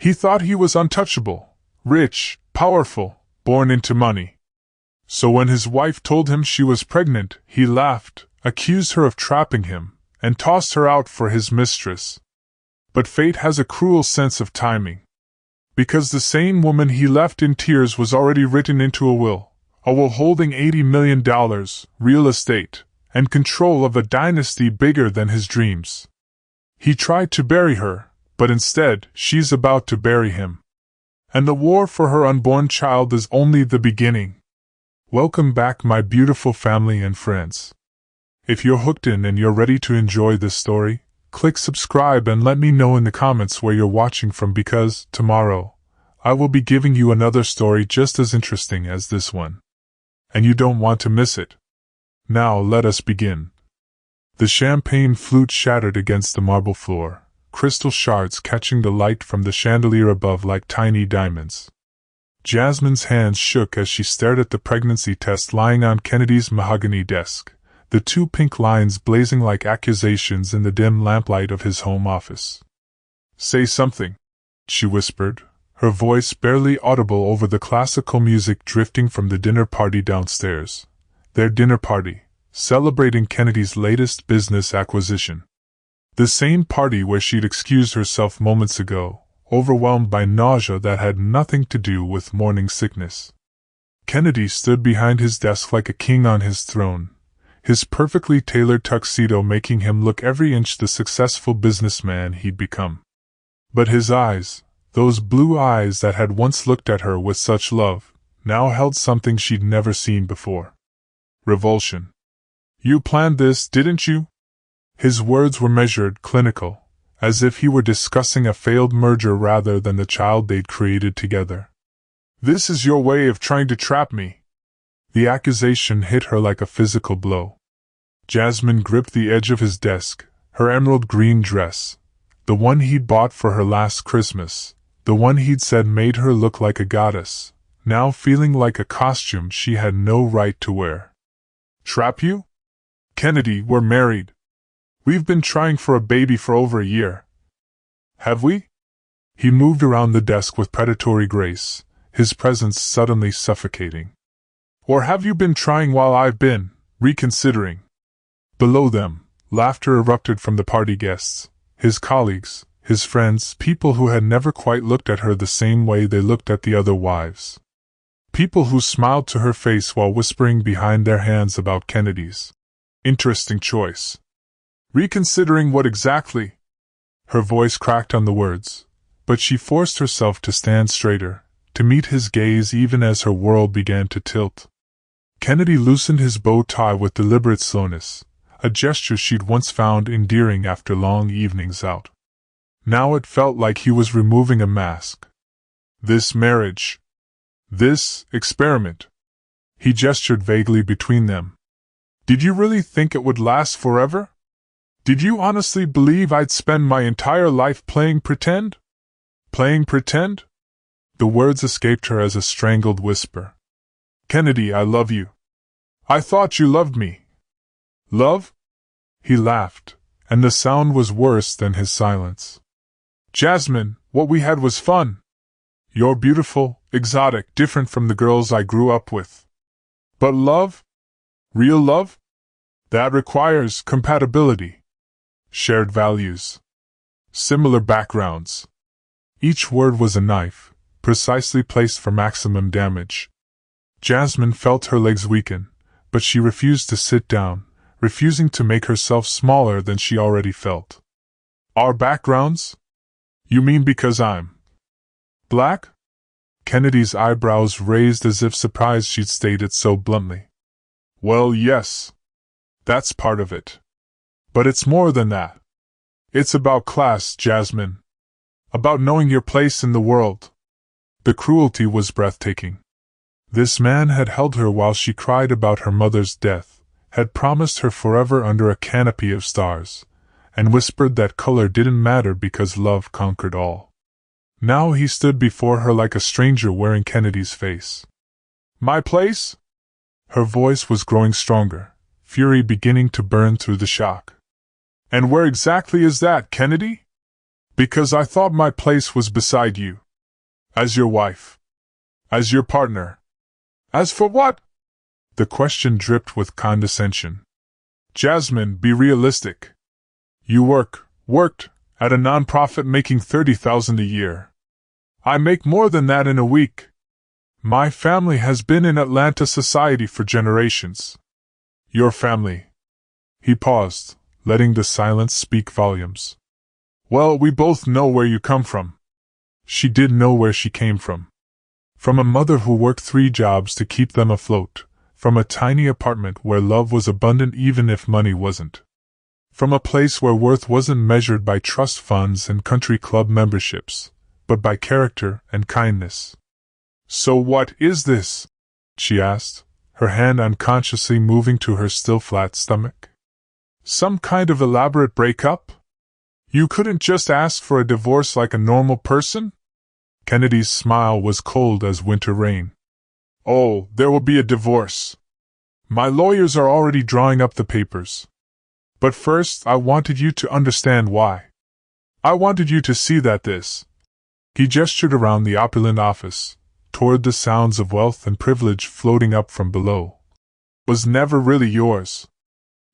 He thought he was untouchable, rich, powerful, born into money. So when his wife told him she was pregnant, he laughed, accused her of trapping him, and tossed her out for his mistress. But fate has a cruel sense of timing. Because the same woman he left in tears was already written into a will holding $80 million, real estate, and control of a dynasty bigger than his dreams. He tried to bury her, but instead, she's about to bury him. And the war for her unborn child is only the beginning. Welcome back, my beautiful family and friends. If you're hooked in and you're ready to enjoy this story, click subscribe and let me know in the comments where you're watching from, because tomorrow, I will be giving you another story just as interesting as this one. And you don't want to miss it. Now let us begin. The champagne flute shattered against the marble floor, crystal shards catching the light from the chandelier above like tiny diamonds. Jasmine's hands shook as she stared at the pregnancy test lying on Kennedy's mahogany desk, the two pink lines blazing like accusations in the dim lamplight of his home office. "Say something," she whispered, her voice barely audible over the classical music drifting from the dinner party downstairs. Their dinner party, celebrating Kennedy's latest business acquisition. The same party where she'd excused herself moments ago, overwhelmed by nausea that had nothing to do with morning sickness. Kennedy stood behind his desk like a king on his throne, his perfectly tailored tuxedo making him look every inch the successful businessman he'd become. But his eyes, those blue eyes that had once looked at her with such love, now held something she'd never seen before. Revulsion. "You planned this, didn't you?" His words were measured, clinical, as if he were discussing a failed merger rather than the child they'd created together. "This is your way of trying to trap me." The accusation hit her like a physical blow. Jasmine gripped the edge of his desk, her emerald green dress, the one he'd bought for her last Christmas, the one he'd said made her look like a goddess, now feeling like a costume she had no right to wear. "Trap you? Kennedy, we're married. We've been trying for a baby for over a year. Have we?" He moved around the desk with predatory grace, his presence suddenly suffocating. "Or have you been trying while I've been reconsidering?" Below them, laughter erupted from the party guests, his colleagues, his friends, people who had never quite looked at her the same way they looked at the other wives. People who smiled to her face while whispering behind their hands about Kennedy's interesting choice. "Reconsidering what exactly?" Her voice cracked on the words, but she forced herself to stand straighter, to meet his gaze even as her world began to tilt. Kennedy loosened his bow tie with deliberate slowness, a gesture she'd once found endearing after long evenings out. Now it felt like he was removing a mask. "This marriage. This experiment." He gestured vaguely between them. "Did you really think it would last forever? Did you honestly believe I'd spend my entire life playing pretend? Playing pretend?" The words escaped her as a strangled whisper. "Kennedy, I love you. I thought you loved me." "Love?" He laughed, and the sound was worse than his silence. "Jasmine, what we had was fun. You're beautiful, exotic, different from the girls I grew up with. But love? Real love? That requires compatibility. Shared values. Similar backgrounds." Each word was a knife, precisely placed for maximum damage. Jasmine felt her legs weaken, but she refused to sit down, refusing to make herself smaller than she already felt. "Our backgrounds? You mean because I'm black?" Kennedy's eyebrows raised as if surprised she'd stated so bluntly. "Well, yes. That's part of it. But it's more than that. It's about class, Jasmine. About knowing your place in the world." The cruelty was breathtaking. This man had held her while she cried about her mother's death, had promised her forever under a canopy of stars, and whispered that color didn't matter because love conquered all. Now he stood before her like a stranger wearing Kennedy's face. "My place?" Her voice was growing stronger, fury beginning to burn through the shock. "And where exactly is that, Kennedy?" Because I thought my place was beside you. As your wife. As your partner. As for what? The question dripped with condescension. Jasmine, be realistic. You worked, at a non-profit making $30,000 a year. I make more than that in a week. My family has been in Atlanta society for generations. Your family. He paused, letting the silence speak volumes. Well, we both know where you come from. She did know where she came from. From a mother who worked 3 jobs to keep them afloat, from a tiny apartment where love was abundant even if money wasn't. From a place where worth wasn't measured by trust funds and country club memberships, but by character and kindness. So what is this? She asked, her hand unconsciously moving to her still flat stomach. Some kind of elaborate breakup? You couldn't just ask for a divorce like a normal person? Kennedy's smile was cold as winter rain. Oh, there will be a divorce. My lawyers are already drawing up the papers. But first, I wanted you to understand why. I wanted you to see that this. He gestured around the opulent office, toward the sounds of wealth and privilege floating up from below. Was never really yours.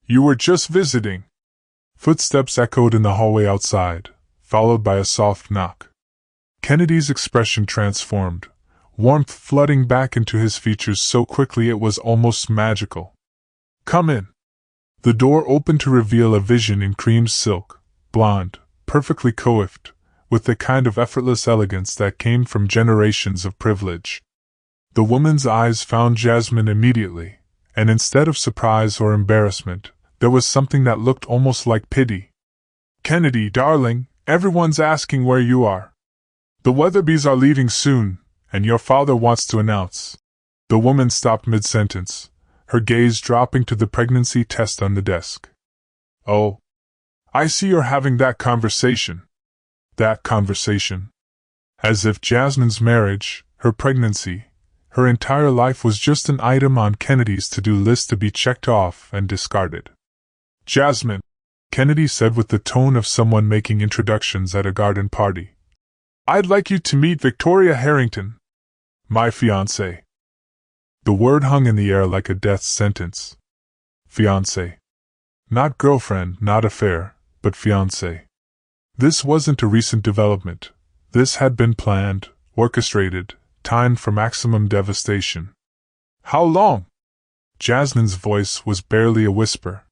You were just visiting. Footsteps echoed in the hallway outside, followed by a soft knock. Kennedy's expression transformed, warmth flooding back into his features so quickly it was almost magical. Come in. The door opened to reveal a vision in cream silk, blonde, perfectly coiffed, with the kind of effortless elegance that came from generations of privilege. The woman's eyes found Jasmine immediately, and instead of surprise or embarrassment, there was something that looked almost like pity. Kennedy, darling, everyone's asking where you are. The Weatherbys are leaving soon, and your father wants to announce. The woman stopped mid-sentence, her gaze dropping to the pregnancy test on the desk. Oh. I see you're having that conversation. That conversation. As if Jasmine's marriage, her pregnancy, her entire life was just an item on Kennedy's to-do list to be checked off and discarded. Jasmine, Kennedy said with the tone of someone making introductions at a garden party. I'd like you to meet Victoria Harrington, my fiancée. The word hung in the air like a death sentence. Fiancée. Not girlfriend, not affair, but fiancée. This wasn't a recent development. This had been planned, orchestrated, timed for maximum devastation. How long? Jasmine's voice was barely a whisper.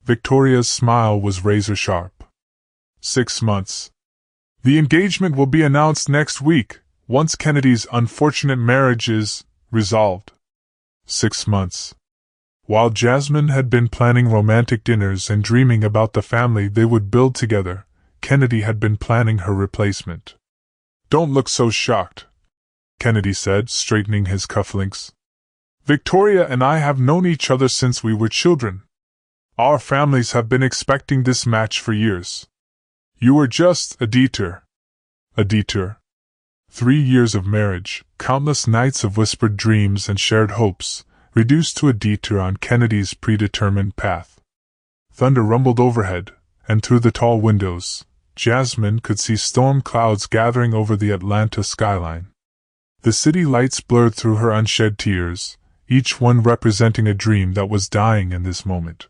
Victoria's smile was razor-sharp. 6 months. The engagement will be announced next week, once Kennedy's unfortunate marriage is resolved. 6 months. While Jasmine had been planning romantic dinners and dreaming about the family they would build together, Kennedy had been planning her replacement. Don't look so shocked, Kennedy said, straightening his cufflinks. Victoria and I have known each other since we were children. Our families have been expecting this match for years. You were just a detour. A detour. 3 years of marriage, countless nights of whispered dreams and shared hopes, reduced to a detour on Kennedy's predetermined path. Thunder rumbled overhead, and through the tall windows, Jasmine could see storm clouds gathering over the Atlanta skyline. The city lights blurred through her unshed tears, each one representing a dream that was dying in this moment.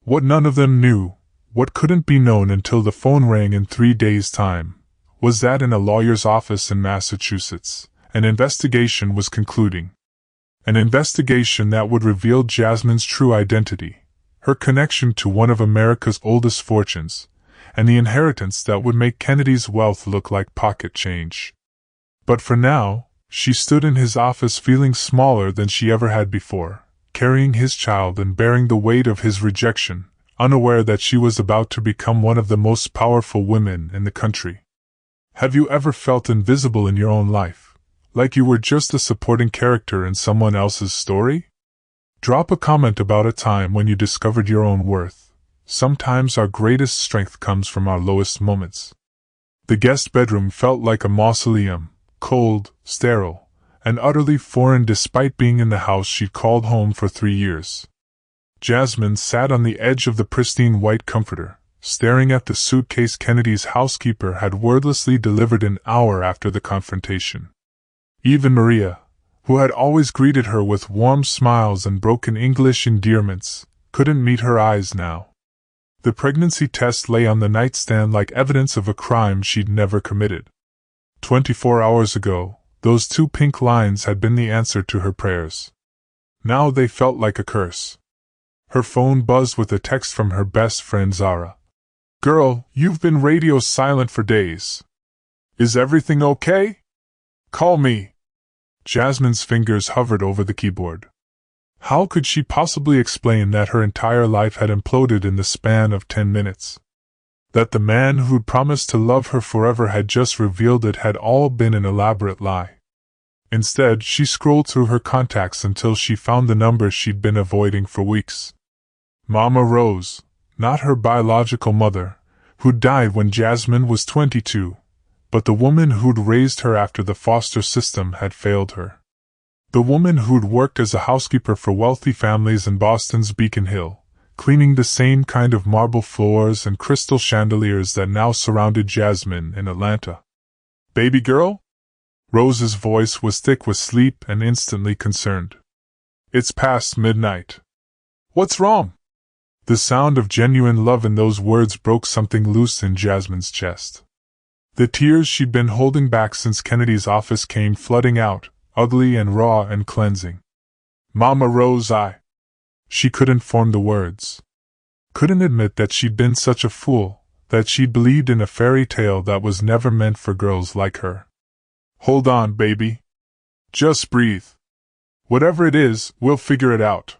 What none of them knew, what couldn't be known until the phone rang in 3 days' time, was that in a lawyer's office in Massachusetts, an investigation was concluding. An investigation that would reveal Jasmine's true identity, her connection to one of America's oldest fortunes, and the inheritance that would make Kennedy's wealth look like pocket change. But for now, she stood in his office feeling smaller than she ever had before, carrying his child and bearing the weight of his rejection, unaware that she was about to become one of the most powerful women in the country. Have you ever felt invisible in your own life, like you were just a supporting character in someone else's story? Drop a comment about a time when you discovered your own worth. Sometimes our greatest strength comes from our lowest moments. The guest bedroom felt like a mausoleum, cold, sterile, and utterly foreign despite being in the house she'd called home for 3 years. Jasmine sat on the edge of the pristine white comforter, staring at the suitcase Kennedy's housekeeper had wordlessly delivered an hour after the confrontation. Even Maria, who had always greeted her with warm smiles and broken English endearments, couldn't meet her eyes now. The pregnancy test lay on the nightstand like evidence of a crime she'd never committed. 24 hours ago, those 2 pink lines had been the answer to her prayers. Now they felt like a curse. Her phone buzzed with a text from her best friend Zara. "Girl, you've been radio silent for days. Is everything okay? Call me." Jasmine's fingers hovered over the keyboard. How could she possibly explain that her entire life had imploded in the span of 10 minutes? That the man who'd promised to love her forever had just revealed it had all been an elaborate lie. Instead, she scrolled through her contacts until she found the number she'd been avoiding for weeks. Mama Rose, not her biological mother, who died when Jasmine was 22, but the woman who'd raised her after the foster system had failed her. The woman who'd worked as a housekeeper for wealthy families in Boston's Beacon Hill, cleaning the same kind of marble floors and crystal chandeliers that now surrounded Jasmine in Atlanta. "Baby girl?" Rose's voice was thick with sleep and instantly concerned. "It's past midnight. What's wrong?" The sound of genuine love in those words broke something loose in Jasmine's chest. The tears she'd been holding back since Kennedy's office came flooding out, ugly and raw and cleansing. "Mama Rose, She couldn't form the words. Couldn't admit that she'd been such a fool, that she'd believed in a fairy tale that was never meant for girls like her. "Hold on, baby. Just breathe. Whatever it is, we'll figure it out."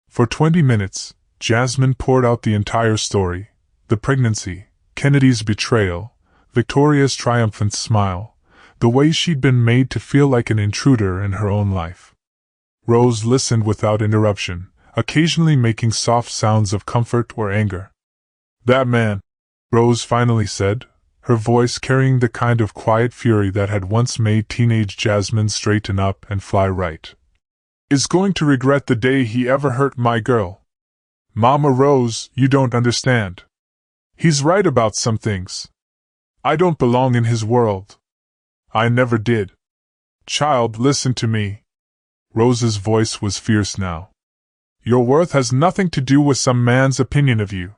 For 20 minutes, Jasmine poured out the entire story: the pregnancy, Kennedy's betrayal, Victoria's triumphant smile, the way she'd been made to feel like an intruder in her own life. Rose listened without interruption, occasionally making soft sounds of comfort or anger. "That man," Rose finally said, her voice carrying the kind of quiet fury that had once made teenage Jasmine straighten up and fly right, "is going to regret the day he ever hurt my girl. Mama Rose, you don't understand. He's right about some things. I don't belong in his world. I never did. Child, listen to me." Rose's voice was fierce now. "Your worth has nothing to do with some man's opinion of you.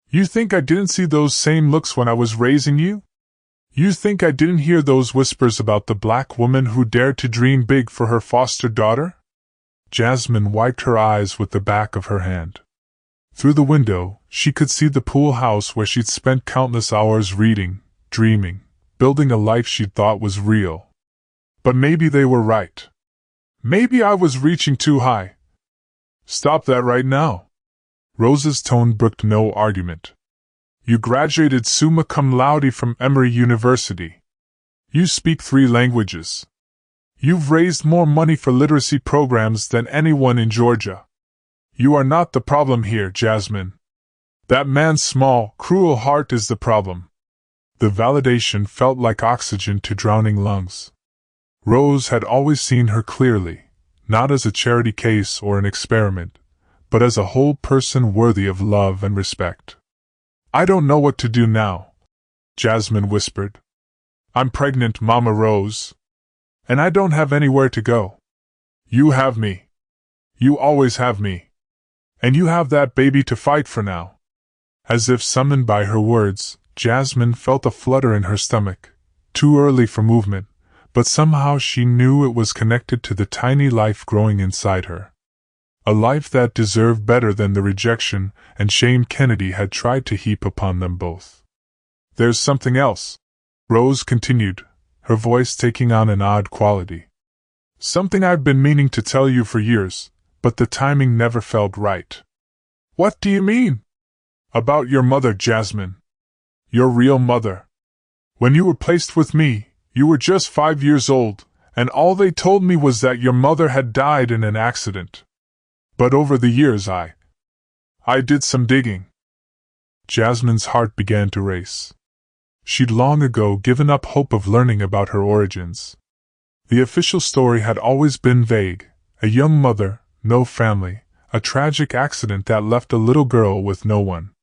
You think I didn't see those same looks when I was raising you? You think I didn't hear those whispers about the black woman who dared to dream big for her foster daughter?" Jasmine wiped her eyes with the back of her hand. Through the window, she could see the pool house where she'd spent countless hours reading, dreaming, building a life she'd thought was real. But maybe they were right. Maybe I was reaching too high. "Stop that right now." Rose's tone brooked no argument. "You graduated summa cum laude from Emory University. You speak 3 languages. You've raised more money for literacy programs than anyone in Georgia. You are not the problem here, Jasmine. That man's small, cruel heart is the problem." The validation felt like oxygen to drowning lungs. Rose had always seen her clearly, not as a charity case or an experiment, but as a whole person worthy of love and respect. "I don't know what to do now," Jasmine whispered. "I'm pregnant, Mama Rose. And I don't have anywhere to go. You have me. You always have me. And you have that baby to fight for now." As if summoned by her words, Jasmine felt a flutter in her stomach, too early for movement, but somehow she knew it was connected to the tiny life growing inside her. A life that deserved better than the rejection and shame Kennedy had tried to heap upon them both. "There's something else," Rose continued, her voice taking on an odd quality. "Something I've been meaning to tell you for years, but the timing never felt right." "What do you mean?" "About your mother, Jasmine. Your real mother. When you were placed with me, you were just 5 years old, and all they told me was that your mother had died in an accident. But over the years I did some digging." Jasmine's heart began to race. She'd long ago given up hope of learning about her origins. The official story had always been vague: a young mother, no family, a tragic accident that left a little girl with no one.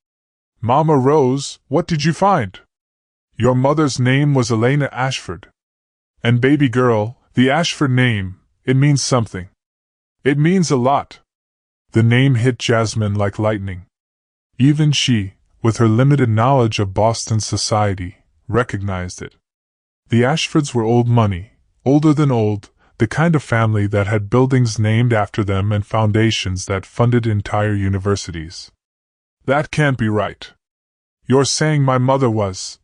Mama Rose, what did you find? Your mother's name was Elena Ashford. And baby girl, the Ashford name, it means something. It means a lot. The name hit Jasmine like lightning. Even she, with her limited knowledge of Boston society, recognized it. The Ashfords were old money, older than old, the kind of family that had buildings named after them and foundations that funded entire universities. That can't be right. You're saying my mother was.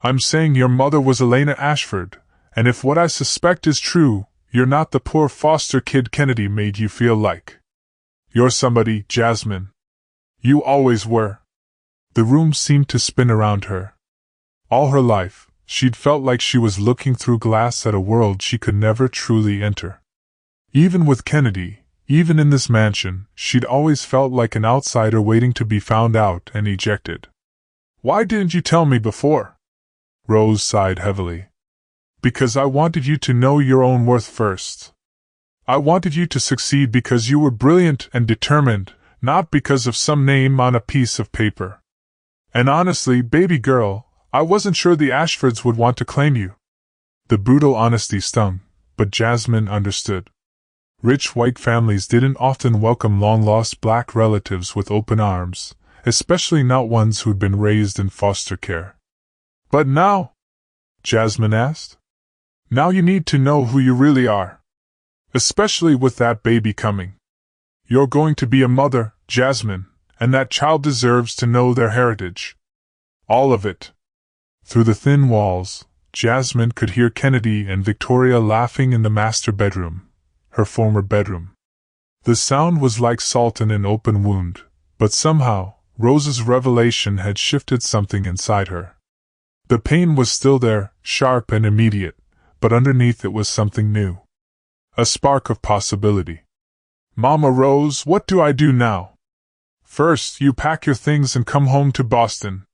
I'm saying your mother was Elena Ashford, and if what I suspect is true, you're not the poor foster kid Kennedy made you feel like. You're somebody, Jasmine. You always were. The room seemed to spin around her. All her life, she'd felt like she was looking through glass at a world she could never truly enter. Even with Kennedy, even in this mansion, she'd always felt like an outsider waiting to be found out and ejected. Why didn't you tell me before? Rose sighed heavily. Because I wanted you to know your own worth first. I wanted you to succeed because you were brilliant and determined, not because of some name on a piece of paper. And honestly, baby girl, I wasn't sure the Ashfords would want to claim you. The brutal honesty stung, but Jasmine understood. Rich white families didn't often welcome long-lost black relatives with open arms, especially not ones who'd been raised in foster care. But now? Jasmine asked. Now you need to know who you really are. Especially with that baby coming. You're going to be a mother, Jasmine, and that child deserves to know their heritage. All of it. Through the thin walls, Jasmine could hear Kennedy and Victoria laughing in the master bedroom, her former bedroom. The sound was like salt in an open wound, but somehow, Rose's revelation had shifted something inside her. The pain was still there, sharp and immediate, but underneath it was something new. A spark of possibility. Mama Rose, what do I do now? First, you pack your things and come home to Boston.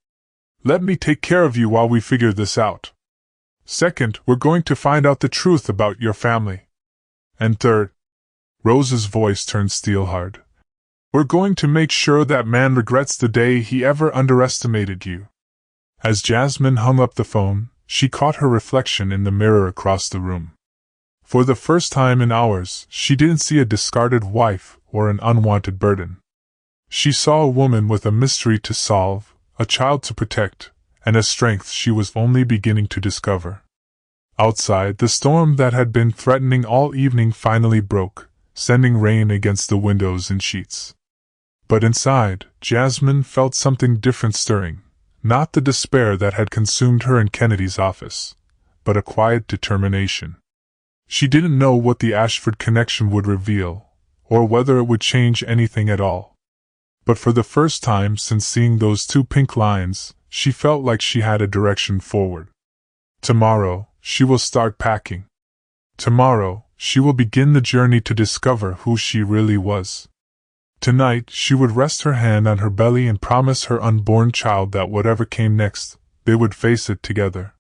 Let me take care of you while we figure this out. Second, we're going to find out the truth about your family. And third, Rose's voice turned steel-hard, we're going to make sure that man regrets the day he ever underestimated you. As Jasmine hung up the phone, she caught her reflection in the mirror across the room. For the first time in hours, she didn't see a discarded wife or an unwanted burden. She saw a woman with a mystery to solve, a child to protect, and a strength she was only beginning to discover. Outside, the storm that had been threatening all evening finally broke, sending rain against the windows in sheets. But inside, Jasmine felt something different stirring, not the despair that had consumed her in Kennedy's office, but a quiet determination. She didn't know what the Ashford connection would reveal, or whether it would change anything at all. But for the first time since seeing those two pink lines, she felt like she had a direction forward. Tomorrow, she will start packing. Tomorrow, she will begin the journey to discover who she really was. Tonight, she would rest her hand on her belly and promise her unborn child that whatever came next, they would face it together.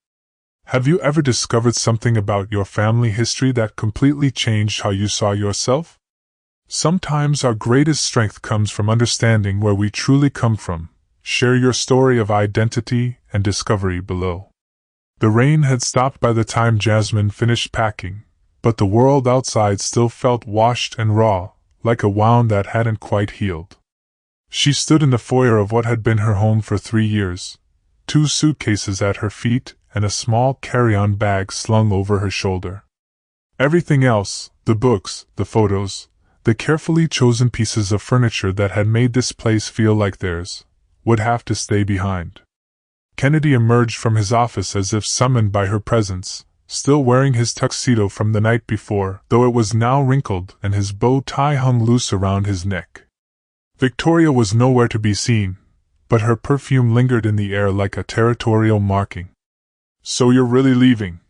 Have you ever discovered something about your family history that completely changed how you saw yourself? Sometimes our greatest strength comes from understanding where we truly come from. Share your story of identity and discovery below. The rain had stopped by the time Jasmine finished packing, but the world outside still felt washed and raw, like a wound that hadn't quite healed. She stood in the foyer of what had been her home for 3 years, 2 suitcases at her feet and a small carry-on bag slung over her shoulder. Everything else, the books, the photos, the carefully chosen pieces of furniture that had made this place feel like theirs, would have to stay behind. Kennedy emerged from his office as if summoned by her presence, still wearing his tuxedo from the night before, though it was now wrinkled and his bow tie hung loose around his neck. Victoria was nowhere to be seen, but her perfume lingered in the air like a territorial marking. So you're really leaving,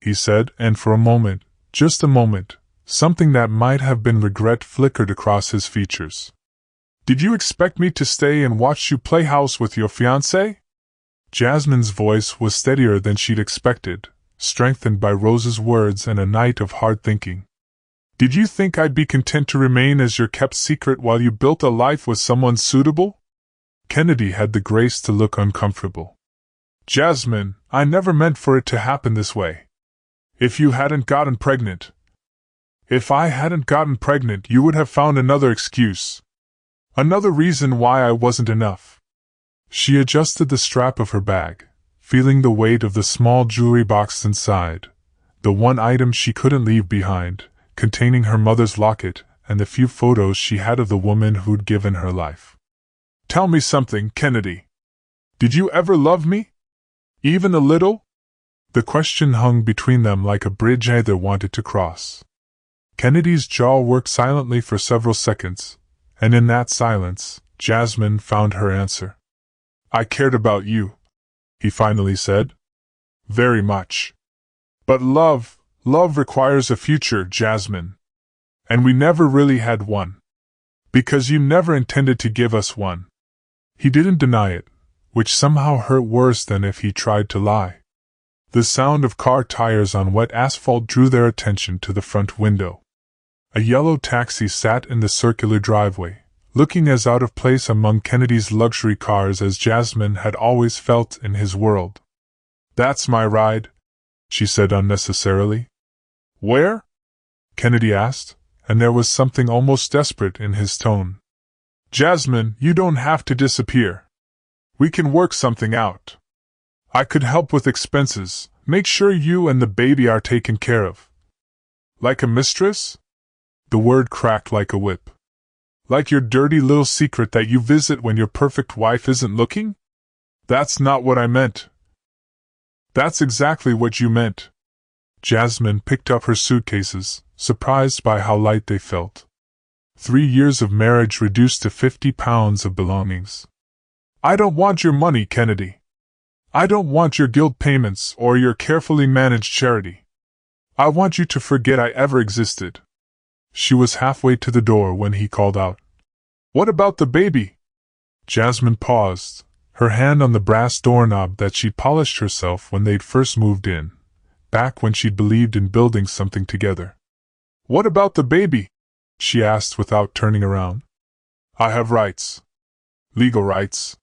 he said, and for a moment, just a moment, something that might have been regret flickered across his features. Did you expect me to stay and watch you play house with your fiancé? Jasmine's voice was steadier than she'd expected, strengthened by Rose's words and a night of hard thinking. Did you think I'd be content to remain as your kept secret while you built a life with someone suitable? Kennedy had the grace to look uncomfortable. Jasmine, I never meant for it to happen this way. If you hadn't gotten pregnant. If I hadn't gotten pregnant, you would have found another excuse. Another reason why I wasn't enough. She adjusted the strap of her bag, feeling the weight of the small jewelry box inside, the one item she couldn't leave behind, containing her mother's locket and the few photos she had of the woman who'd given her life. Tell me something, Kennedy. Did you ever love me? Even a little? The question hung between them like a bridge neither wanted to cross. Kennedy's jaw worked silently for several seconds, and in that silence, Jasmine found her answer. I cared about you, he finally said. Very much. But love requires a future, Jasmine. And we never really had one. Because you never intended to give us one. He didn't deny it, which somehow hurt worse than if he tried to lie. The sound of car tires on wet asphalt drew their attention to the front window. A yellow taxi sat in the circular driveway, looking as out of place among Kennedy's luxury cars as Jasmine had always felt in his world. That's my ride, she said unnecessarily. Where? Kennedy asked, and there was something almost desperate in his tone. Jasmine, you don't have to disappear. We can work something out. I could help with expenses, make sure you and the baby are taken care of. Like a mistress? The word cracked like a whip. Like your dirty little secret that you visit when your perfect wife isn't looking? That's not what I meant. That's exactly what you meant. Jasmine picked up her suitcases, surprised by how light they felt. 3 years of marriage reduced to 50 pounds of belongings. I don't want your money, Kennedy. I don't want your guilt payments or your carefully managed charity. I want you to forget I ever existed. She was halfway to the door when he called out. What about the baby? Jasmine paused, her hand on the brass doorknob that she'd polished herself when they'd first moved in, back when she'd believed in building something together. What about the baby? She asked without turning around. I have rights. Legal rights.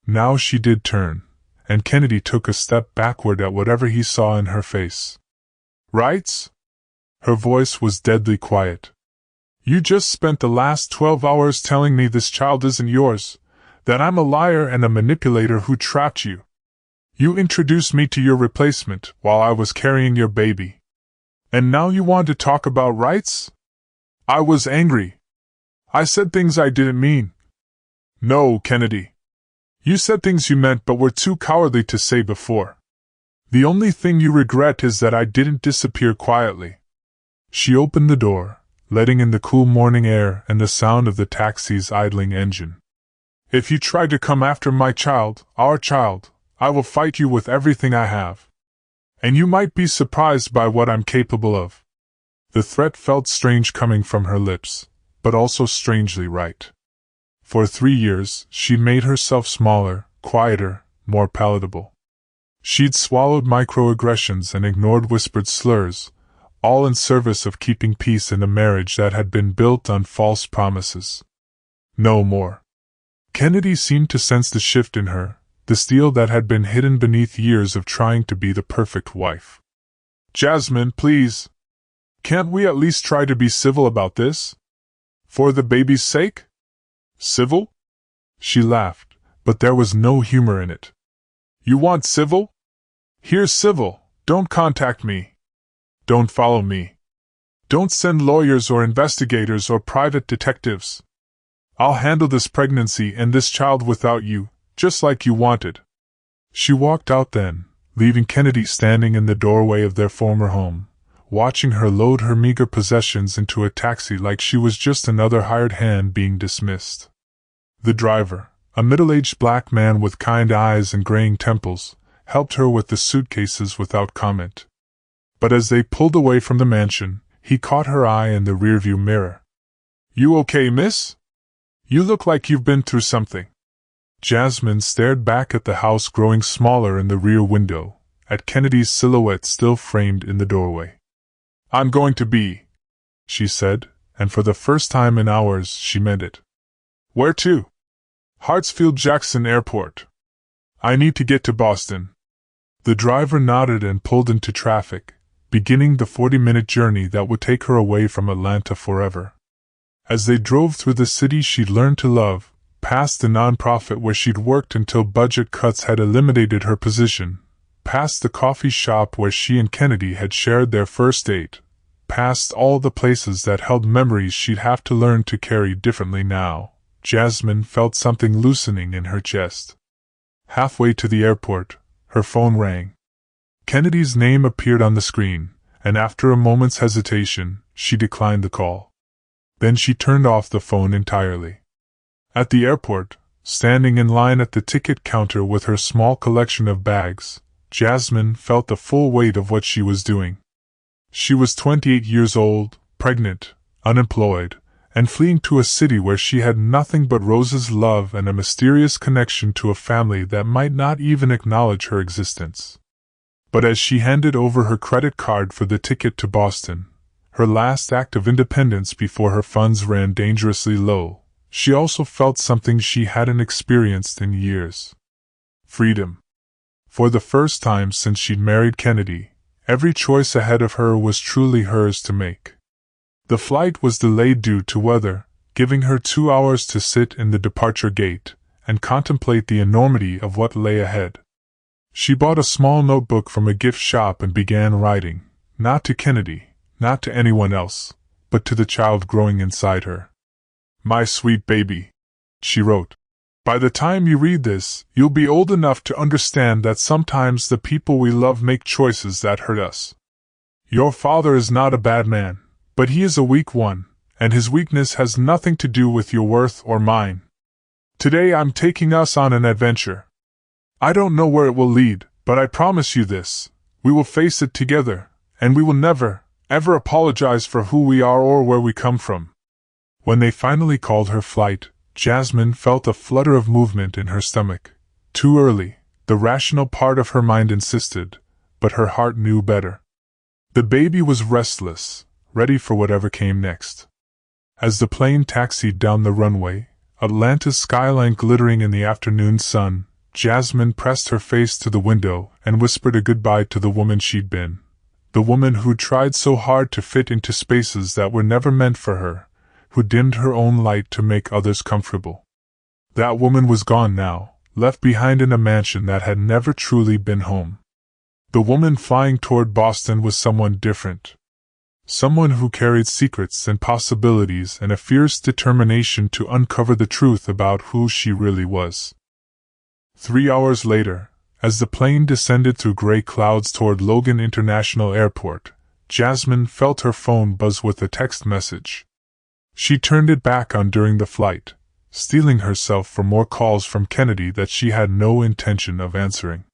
Now she did turn, and Kennedy took a step backward at whatever he saw in her face. Rights? Her voice was deadly quiet. You just spent the last 12 hours telling me this child isn't yours, that I'm a liar and a manipulator who trapped you. You introduced me to your replacement while I was carrying your baby. And now you want to talk about rights? I was angry. I said things I didn't mean. No, Kennedy. You said things you meant but were too cowardly to say before. The only thing you regret is that I didn't disappear quietly. She opened the door, letting in the cool morning air and the sound of the taxi's idling engine. If you try to come after my child, our child, I will fight you with everything I have. And you might be surprised by what I'm capable of. The threat felt strange coming from her lips, but also strangely right. For 3 years, she'd made herself smaller, quieter, more palatable. She'd swallowed microaggressions and ignored whispered slurs, all in service of keeping peace in a marriage that had been built on false promises. No more. Kennedy seemed to sense the shift in her, the steel that had been hidden beneath years of trying to be the perfect wife. Jasmine, please. Can't we at least try to be civil about this? For the baby's sake? Civil? She laughed, but there was no humor in it. You want civil? Here's civil. Don't contact me. Don't follow me. Don't send lawyers or investigators or private detectives. I'll handle this pregnancy and this child without you, just like you wanted. She walked out then, leaving Kennedy standing in the doorway of their former home, watching her load her meager possessions into a taxi like she was just another hired hand being dismissed. The driver, a middle-aged black man with kind eyes and graying temples, helped her with the suitcases without comment. But as they pulled away from the mansion, he caught her eye in the rearview mirror. You okay, miss? You look like you've been through something. Jasmine stared back at the house growing smaller in the rear window, at Kennedy's silhouette still framed in the doorway. I'm going to be, she said, and for the first time in hours she meant it. Where to? Hartsfield-Jackson Airport. I need to get to Boston. The driver nodded and pulled into traffic, beginning the 40-minute journey that would take her away from Atlanta forever. As they drove through the city she'd learned to love, past the nonprofit where she'd worked until budget cuts had eliminated her position, past the coffee shop where she and Kennedy had shared their first date, past all the places that held memories she'd have to learn to carry differently now, Jasmine felt something loosening in her chest. Halfway to the airport, her phone rang. Kennedy's name appeared on the screen, and after a moment's hesitation, she declined the call. Then she turned off the phone entirely. At the airport, standing in line at the ticket counter with her small collection of bags, Jasmine felt the full weight of what she was doing. She was 28 years old, pregnant, unemployed, and fleeing to a city where she had nothing but Rose's love and a mysterious connection to a family that might not even acknowledge her existence. But as she handed over her credit card for the ticket to Boston, her last act of independence before her funds ran dangerously low, she also felt something she hadn't experienced in years. Freedom. For the first time since she'd married Kennedy, every choice ahead of her was truly hers to make. The flight was delayed due to weather, giving her 2 hours to sit in the departure gate and contemplate the enormity of what lay ahead. She bought a small notebook from a gift shop and began writing, not to Kennedy, not to anyone else, but to the child growing inside her. My sweet baby, she wrote. By the time you read this, you'll be old enough to understand that sometimes the people we love make choices that hurt us. Your father is not a bad man, but he is a weak one, and his weakness has nothing to do with your worth or mine. Today I'm taking us on an adventure. I don't know where it will lead, but I promise you this, we will face it together, and we will never, ever apologize for who we are or where we come from. When they finally called her flight, Jasmine felt a flutter of movement in her stomach. Too early, the rational part of her mind insisted, but her heart knew better. The baby was restless, ready for whatever came next. As the plane taxied down the runway, Atlanta's skyline glittering in the afternoon sun, Jasmine pressed her face to the window and whispered a goodbye to the woman she'd been. The woman who'd tried so hard to fit into spaces that were never meant for her, who dimmed her own light to make others comfortable. That woman was gone now, left behind in a mansion that had never truly been home. The woman flying toward Boston was someone different. Someone who carried secrets and possibilities and a fierce determination to uncover the truth about who she really was. 3 hours later, as the plane descended through gray clouds toward Logan International Airport, Jasmine felt her phone buzz with a text message. She turned it back on during the flight, steeling herself for more calls from Kennedy that she had no intention of answering.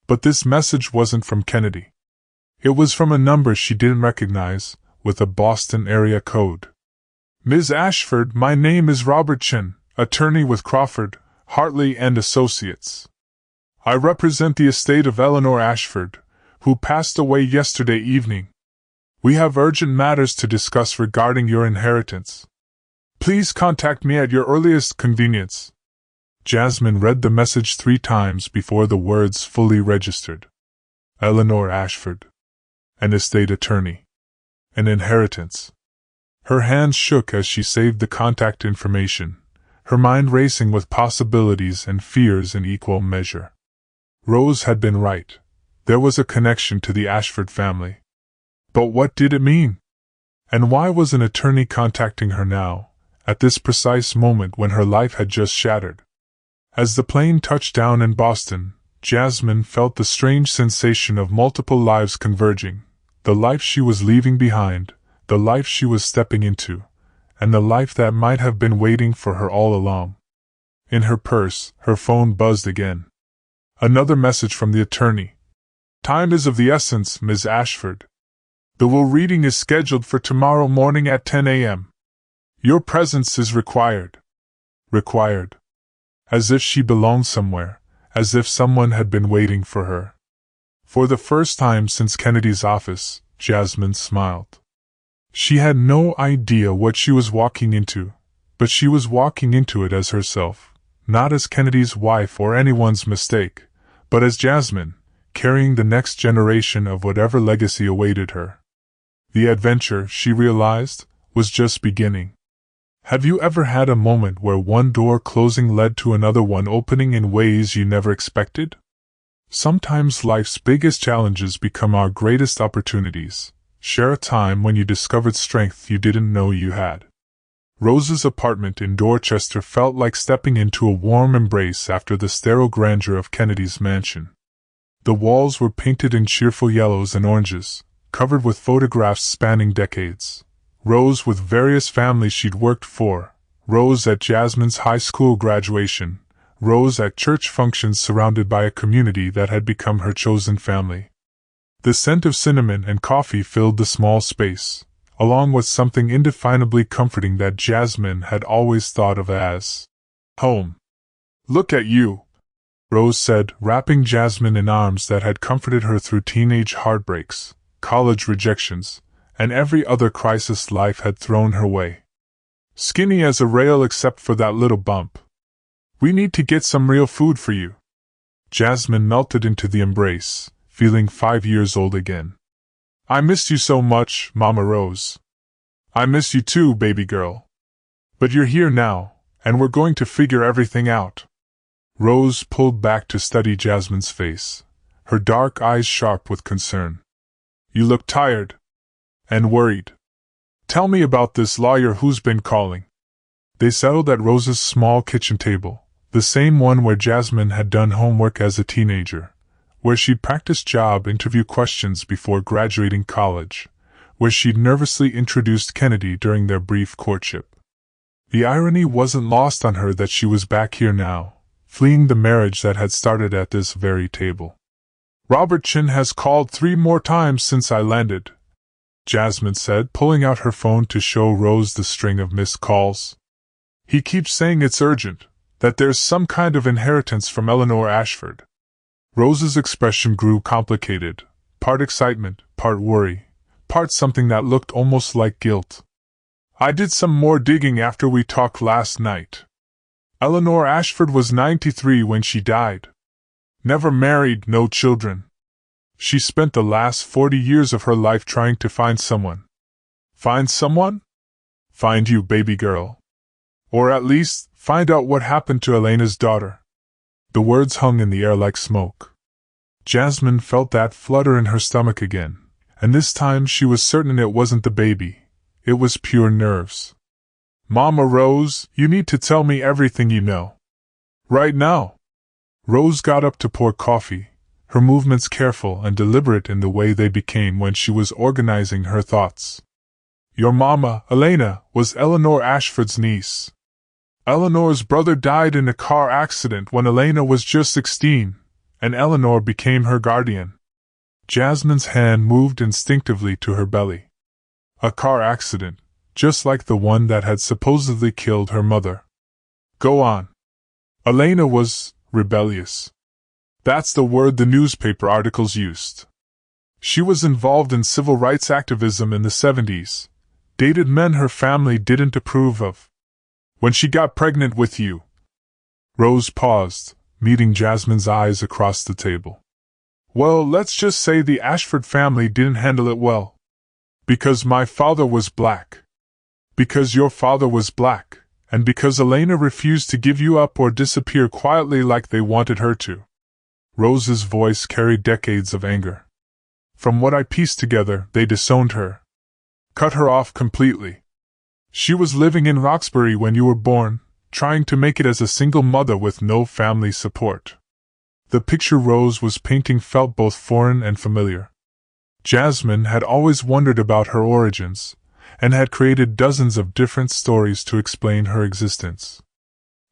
But this message wasn't from Kennedy. It was from a number she didn't recognize, with a Boston area code. Ms. Ashford, my name is Robert Chin, attorney with Crawford, Hartley and Associates. I represent the estate of Eleanor Ashford, who passed away yesterday evening. We have urgent matters to discuss regarding your inheritance. Please contact me at your earliest convenience. Jasmine read the message 3 times before the words fully registered. Eleanor Ashford. An estate attorney. An inheritance. Her hands shook as she saved the contact information, her mind racing with possibilities and fears in equal measure. Rose had been right. There was a connection to the Ashford family. But what did it mean? And why was an attorney contacting her now, at this precise moment when her life had just shattered? As the plane touched down in Boston, Jasmine felt the strange sensation of multiple lives converging, the life she was leaving behind, the life she was stepping into, and the life that might have been waiting for her all along. In her purse, her phone buzzed again. Another message from the attorney. Time is of the essence, Ms. Ashford. The will reading is scheduled for tomorrow morning at 10 a.m. Your presence is required. Required. As if she belonged somewhere, as if someone had been waiting for her. For the first time since Kennedy's office, Jasmine smiled. She had no idea what she was walking into, but she was walking into it as herself, not as Kennedy's wife or anyone's mistake, but as Jasmine, carrying the next generation of whatever legacy awaited her. The adventure, she realized, was just beginning. Have you ever had a moment where one door closing led to another one opening in ways you never expected? Sometimes life's biggest challenges become our greatest opportunities. Share a time when you discovered strength you didn't know you had. Rose's apartment in Dorchester felt like stepping into a warm embrace after the sterile grandeur of Kennedy's mansion. The walls were painted in cheerful yellows and oranges, covered with photographs spanning decades. Rose with various families she'd worked for, Rose at Jasmine's high school graduation, Rose at church functions surrounded by a community that had become her chosen family. The scent of cinnamon and coffee filled the small space, along with something indefinably comforting that Jasmine had always thought of as home. "Look at you," Rose said, wrapping Jasmine in arms that had comforted her through teenage heartbreaks, college rejections, and every other crisis life had thrown her way. "Skinny as a rail except for that little bump. We need to get some real food for you." Jasmine melted into the embrace, feeling 5 years old again. "I missed you so much, Mama Rose." "I miss you too, baby girl. But you're here now, and we're going to figure everything out." Rose pulled back to study Jasmine's face, her dark eyes sharp with concern. "You look tired. And worried. Tell me about this lawyer who's been calling." They settled at Rose's small kitchen table, the same one where Jasmine had done homework as a teenager, where she'd practiced job interview questions before graduating college, where she'd nervously introduced Kennedy during their brief courtship. The irony wasn't lost on her that she was back here now, fleeing the marriage that had started at this very table. "Robert Chin has called 3 more times since I landed," Jasmine said, pulling out her phone to show Rose the string of missed calls. "He keeps saying it's urgent, that there's some kind of inheritance from Eleanor Ashford." Rose's expression grew complicated, part excitement, part worry, part something that looked almost like guilt. "I did some more digging after we talked last night. Eleanor Ashford was 93 when she died. Never married, no children. She spent the last 40 years of her life trying to find someone." "Find someone?" "Find you, baby girl. Or at least, find out what happened to Elena's daughter." The words hung in the air like smoke. Jasmine felt that flutter in her stomach again, and this time she was certain it wasn't the baby. It was pure nerves. "Mama Rose, you need to tell me everything you know. Right now." Rose got up to pour coffee, her movements careful and deliberate in the way they became when she was organizing her thoughts. "Your mama, Elena, was Eleanor Ashford's niece. Eleanor's brother died in a car accident when Elena was just 16, and Eleanor became her guardian." Jasmine's hand moved instinctively to her belly. A car accident, just like the one that had supposedly killed her mother. "Go on." "Elena was rebellious. That's the word the newspaper articles used. She was involved in civil rights activism in the 70s, dated men her family didn't approve of. When she got pregnant with you." Rose paused, meeting Jasmine's eyes across the table. "Well, let's just say the Ashford family didn't handle it well. Because my father was black. Because your father was black, and because Elena refused to give you up or disappear quietly like they wanted her to." Rose's voice carried decades of anger. "From what I pieced together, they disowned her. Cut her off completely. She was living in Roxbury when you were born, trying to make it as a single mother with no family support." The picture Rose was painting felt both foreign and familiar. Jasmine had always wondered about her origins, and had created dozens of different stories to explain her existence.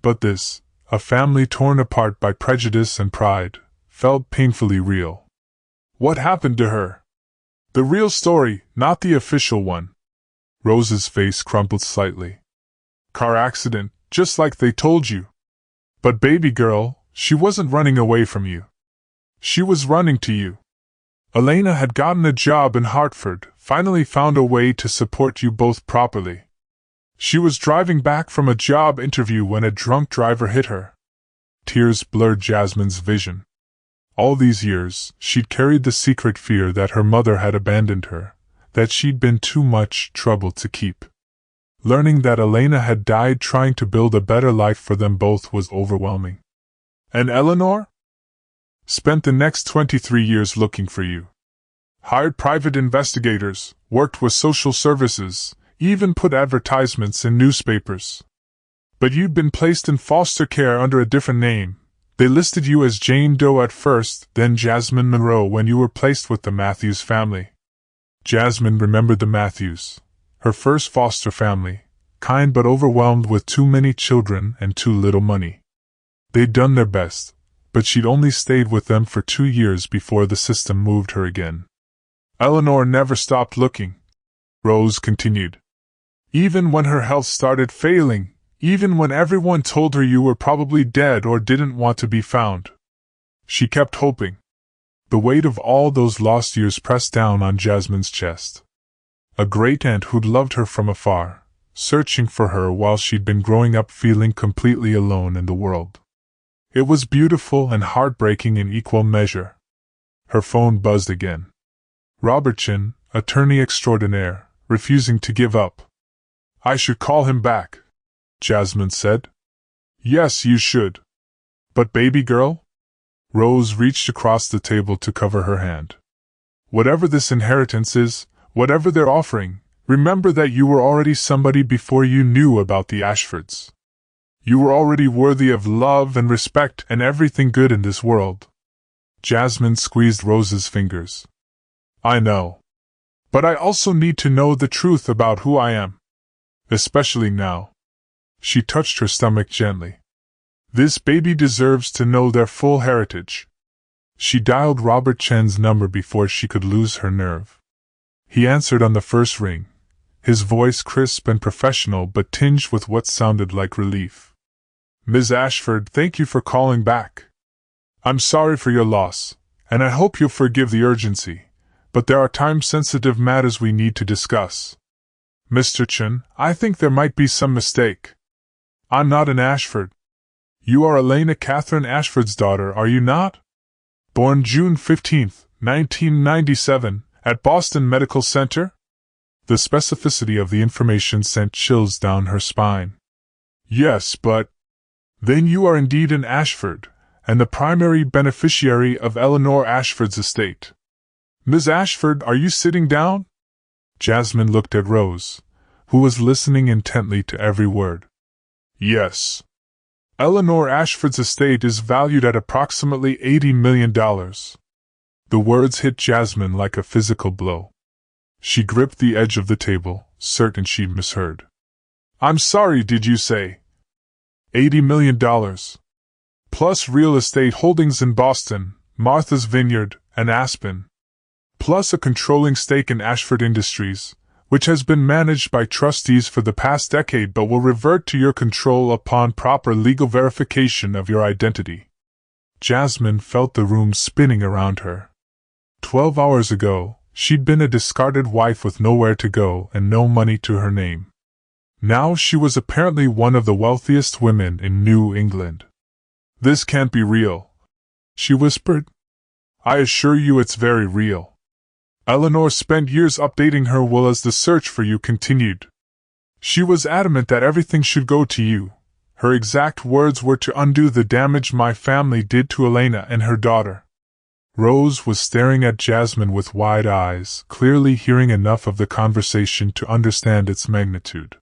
But this, a family torn apart by prejudice and pride, felt painfully real. What happened to her? The real story, not the official one. Rose's face crumpled slightly. Car accident, just like they told you. But baby girl, she wasn't running away from you. She was running to you. Elena had gotten a job in Hartford, finally found a way to support you both properly. She was driving back from a job interview when a drunk driver hit her. Tears blurred Jasmine's vision. All these years, she'd carried the secret fear that her mother had abandoned her, that she'd been too much trouble to keep. Learning that Elena had died trying to build a better life for them both was overwhelming. And Eleanor? Spent the next 23 years looking for you. Hired private investigators, worked with social services, even put advertisements in newspapers. But you'd been placed in foster care under a different name. They listed you as Jane Doe at first, then Jasmine Monroe when you were placed with the Matthews family. Jasmine remembered the Matthews, her first foster family, kind but overwhelmed with too many children and too little money. They'd done their best, but she'd only stayed with them for 2 years before the system moved her again. Eleanor never stopped looking, Rose continued. Even when her health started failing, even when everyone told her you were probably dead or didn't want to be found. She kept hoping. The weight of all those lost years pressed down on Jasmine's chest. A great-aunt who'd loved her from afar, searching for her while she'd been growing up feeling completely alone in the world. It was beautiful and heartbreaking in equal measure. Her phone buzzed again. Robert Chin, attorney extraordinaire, refusing to give up. I should call him back, Jasmine said. Yes, you should. But baby girl? Rose reached across the table to cover her hand. Whatever this inheritance is, whatever they're offering, remember that you were already somebody before you knew about the Ashfords. You were already worthy of love and respect and everything good in this world. Jasmine squeezed Rose's fingers. I know. But I also need to know the truth about who I am. Especially now. She touched her stomach gently. This baby deserves to know their full heritage. She dialed Robert Chen's number before she could lose her nerve. He answered on the first ring, his voice crisp and professional but tinged with what sounded like relief. Ms. Ashford, thank you for calling back. I'm sorry for your loss, and I hope you'll forgive the urgency, but there are time-sensitive matters we need to discuss. Mr. Chen, I think there might be some mistake. I'm not an Ashford. You are Elena Catherine Ashford's daughter, are you not? Born June 15, 1997, at Boston Medical Center? The specificity of the information sent chills down her spine. Yes, but... Then you are indeed an Ashford, and the primary beneficiary of Eleanor Ashford's estate. Ms. Ashford, are you sitting down? Jasmine looked at Rose, who was listening intently to every word. Yes. Eleanor Ashford's estate is valued at approximately $80 million. The words hit Jasmine like a physical blow. She gripped the edge of the table, certain she'd misheard. I'm sorry, did you say? $80 million. Plus real estate holdings in Boston, Martha's Vineyard, and Aspen. Plus a controlling stake in Ashford Industries, which has been managed by trustees for the past decade but will revert to your control upon proper legal verification of your identity. Jasmine felt the room spinning around her. 12 hours ago, she'd been a discarded wife with nowhere to go and no money to her name. Now she was apparently one of the wealthiest women in New England. This can't be real, she whispered. I assure you it's very real. Eleanor spent years updating her will as the search for you continued. She was adamant that everything should go to you. Her exact words were to undo the damage my family did to Elena and her daughter. Rose was staring at Jasmine with wide eyes, clearly hearing enough of the conversation to understand its magnitude.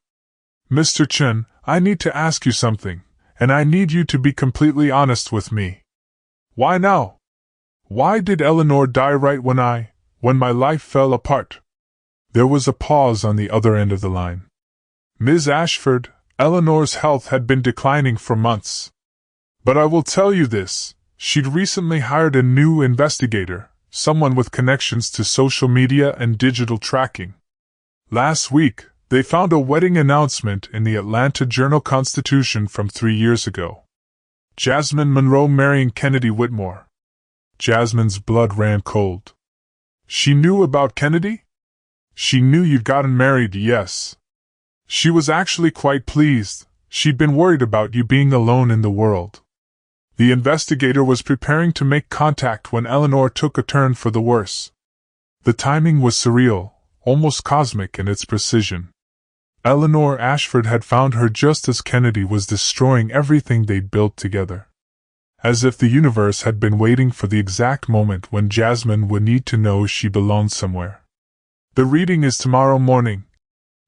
Mr. Chen, I need to ask you something, and I need you to be completely honest with me. Why now? Why did Eleanor die right when my life fell apart? There was a pause on the other end of the line. Ms. Ashford, Eleanor's health had been declining for months. But I will tell you this, she'd recently hired a new investigator, someone with connections to social media and digital tracking. Last week, they found a wedding announcement in the Atlanta Journal-Constitution from 3 years ago. Jasmine Monroe marrying Kennedy Whitmore. Jasmine's blood ran cold. She knew about Kennedy? She knew you'd gotten married, yes. She was actually quite pleased. She'd been worried about you being alone in the world. The investigator was preparing to make contact when Eleanor took a turn for the worse. The timing was surreal, almost cosmic in its precision. Eleanor Ashford had found her just as Kennedy was destroying everything they'd built together. As if the universe had been waiting for the exact moment when Jasmine would need to know she belonged somewhere. "The reading is tomorrow morning,"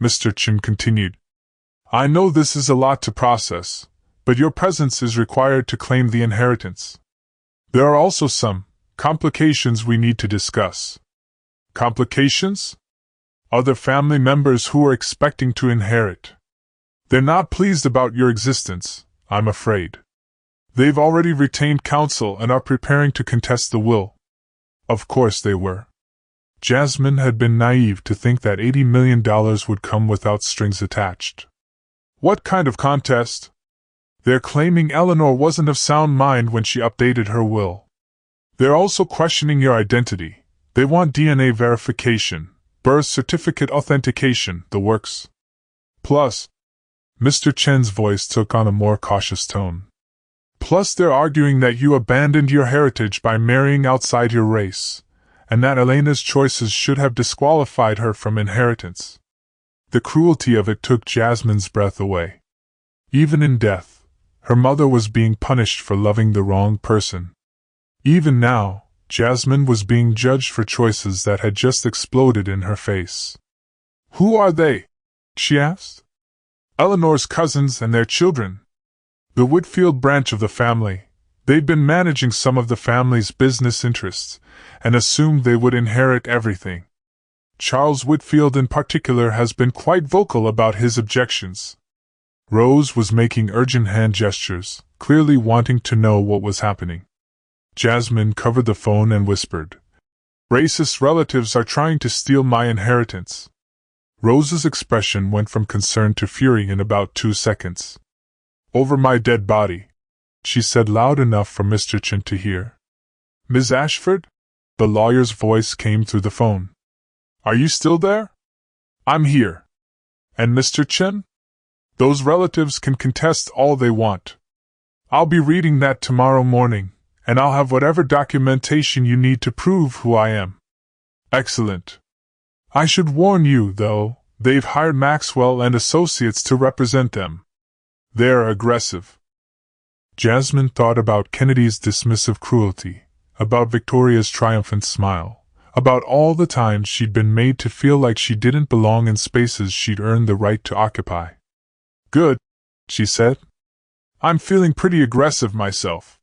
Mr. Chen continued. "I know this is a lot to process, but your presence is required to claim the inheritance. There are also some complications we need to discuss." "Complications?" "Other family members who are expecting to inherit. They're not pleased about your existence, I'm afraid. They've already retained counsel and are preparing to contest the will." Of course they were. Jasmine had been naive to think that $80 million would come without strings attached. "What kind of contest?" "They're claiming Eleanor wasn't of sound mind when she updated her will. They're also questioning your identity. They want DNA verification, birth certificate authentication, the works. Plus," Mr. Chen's voice took on a more cautious tone, "plus they're arguing that you abandoned your heritage by marrying outside your race, and that Elena's choices should have disqualified her from inheritance." The cruelty of it took Jasmine's breath away. Even in death, her mother was being punished for loving the wrong person. Even now, Jasmine was being judged for choices that had just exploded in her face. "Who are they?" she asked. "Eleanor's cousins and their children. The Whitfield branch of the family. They'd been managing some of the family's business interests, and assumed they would inherit everything. Charles Whitfield in particular has been quite vocal about his objections." Rose was making urgent hand gestures, clearly wanting to know what was happening. Jasmine covered the phone and whispered, "Racist relatives are trying to steal my inheritance." Rose's expression went from concern to fury in about 2 seconds. "Over my dead body," she said loud enough for Mr. Chen to hear. "Ms. Ashford?" The lawyer's voice came through the phone. "Are you still there?" "I'm here." "And Mr. Chen?" "Those relatives can contest all they want. I'll be reading that tomorrow morning, and I'll have whatever documentation you need to prove who I am." "Excellent. I should warn you, though, they've hired Maxwell and Associates to represent them. They're aggressive." Jasmine thought about Kennedy's dismissive cruelty, about Victoria's triumphant smile, about all the times she'd been made to feel like she didn't belong in spaces she'd earned the right to occupy. "Good," she said. "I'm feeling pretty aggressive myself."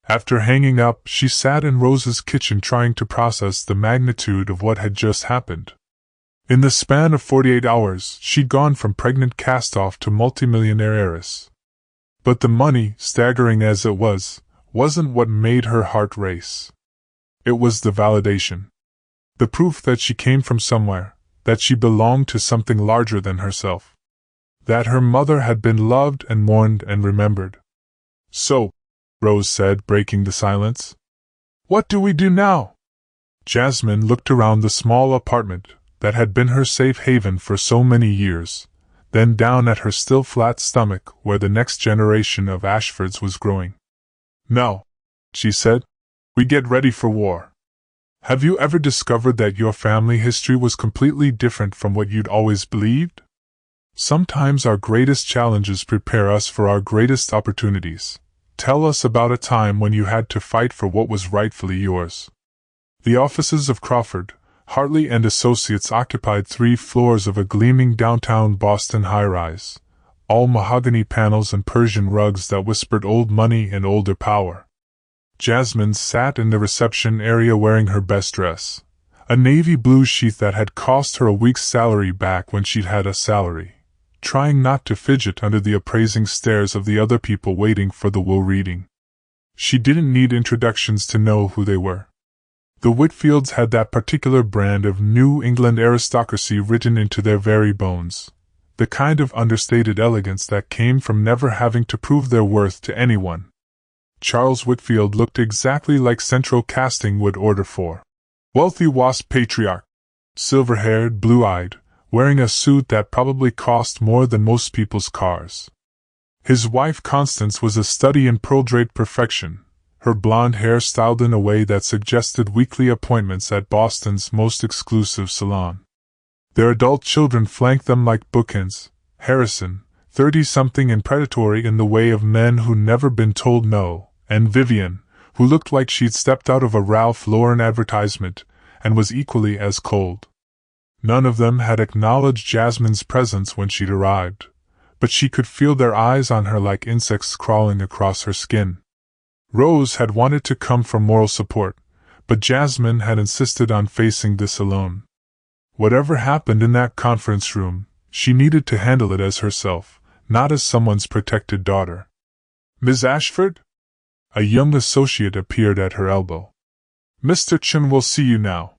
After hanging up, she sat in Rose's kitchen trying to process the magnitude of what had just happened. In the span of 48 hours, she'd gone from pregnant cast-off to multimillionaire heiress. But the money, staggering as it was, wasn't what made her heart race. It was the validation. The proof that she came from somewhere, that she belonged to something larger than herself. That her mother had been loved and mourned and remembered. "So," Rose said, breaking the silence, "what do we do now?" Jasmine looked around the small apartment that had been her safe haven for so many years, then down at her still flat stomach where the next generation of Ashfords was growing. "No," she said, "we get ready for war. Have you ever discovered that your family history was completely different from what you'd always believed? Sometimes our greatest challenges prepare us for our greatest opportunities. Tell us about a time when you had to fight for what was rightfully yours." The offices of Crawford, Hartley and Associates occupied 3 floors of a gleaming downtown Boston high-rise, all mahogany panels and Persian rugs that whispered old money and older power. Jasmine sat in the reception area wearing her best dress, a navy blue sheath that had cost her a week's salary back when she'd had a salary, trying not to fidget under the appraising stares of the other people waiting for the will reading. She didn't need introductions to know who they were. The Whitfields had that particular brand of New England aristocracy written into their very bones, the kind of understated elegance that came from never having to prove their worth to anyone. Charles Whitfield looked exactly like Central Casting would order for. Wealthy wasp patriarch, silver-haired, blue-eyed, wearing a suit that probably cost more than most people's cars. His wife Constance was a study in pearl-draped perfection, her blonde hair styled in a way that suggested weekly appointments at Boston's most exclusive salon. Their adult children flanked them like bookends: Harrison, 30-something and predatory in the way of men who never been told no, and Vivian, who looked like she'd stepped out of a Ralph Lauren advertisement, and was equally as cold. None of them had acknowledged Jasmine's presence when she'd arrived, but she could feel their eyes on her like insects crawling across her skin. Rose had wanted to come for moral support, but Jasmine had insisted on facing this alone. Whatever happened in that conference room, she needed to handle it as herself, not as someone's protected daughter. "Ms. Ashford?" A young associate appeared at her elbow. "Mr. Chen will see you now."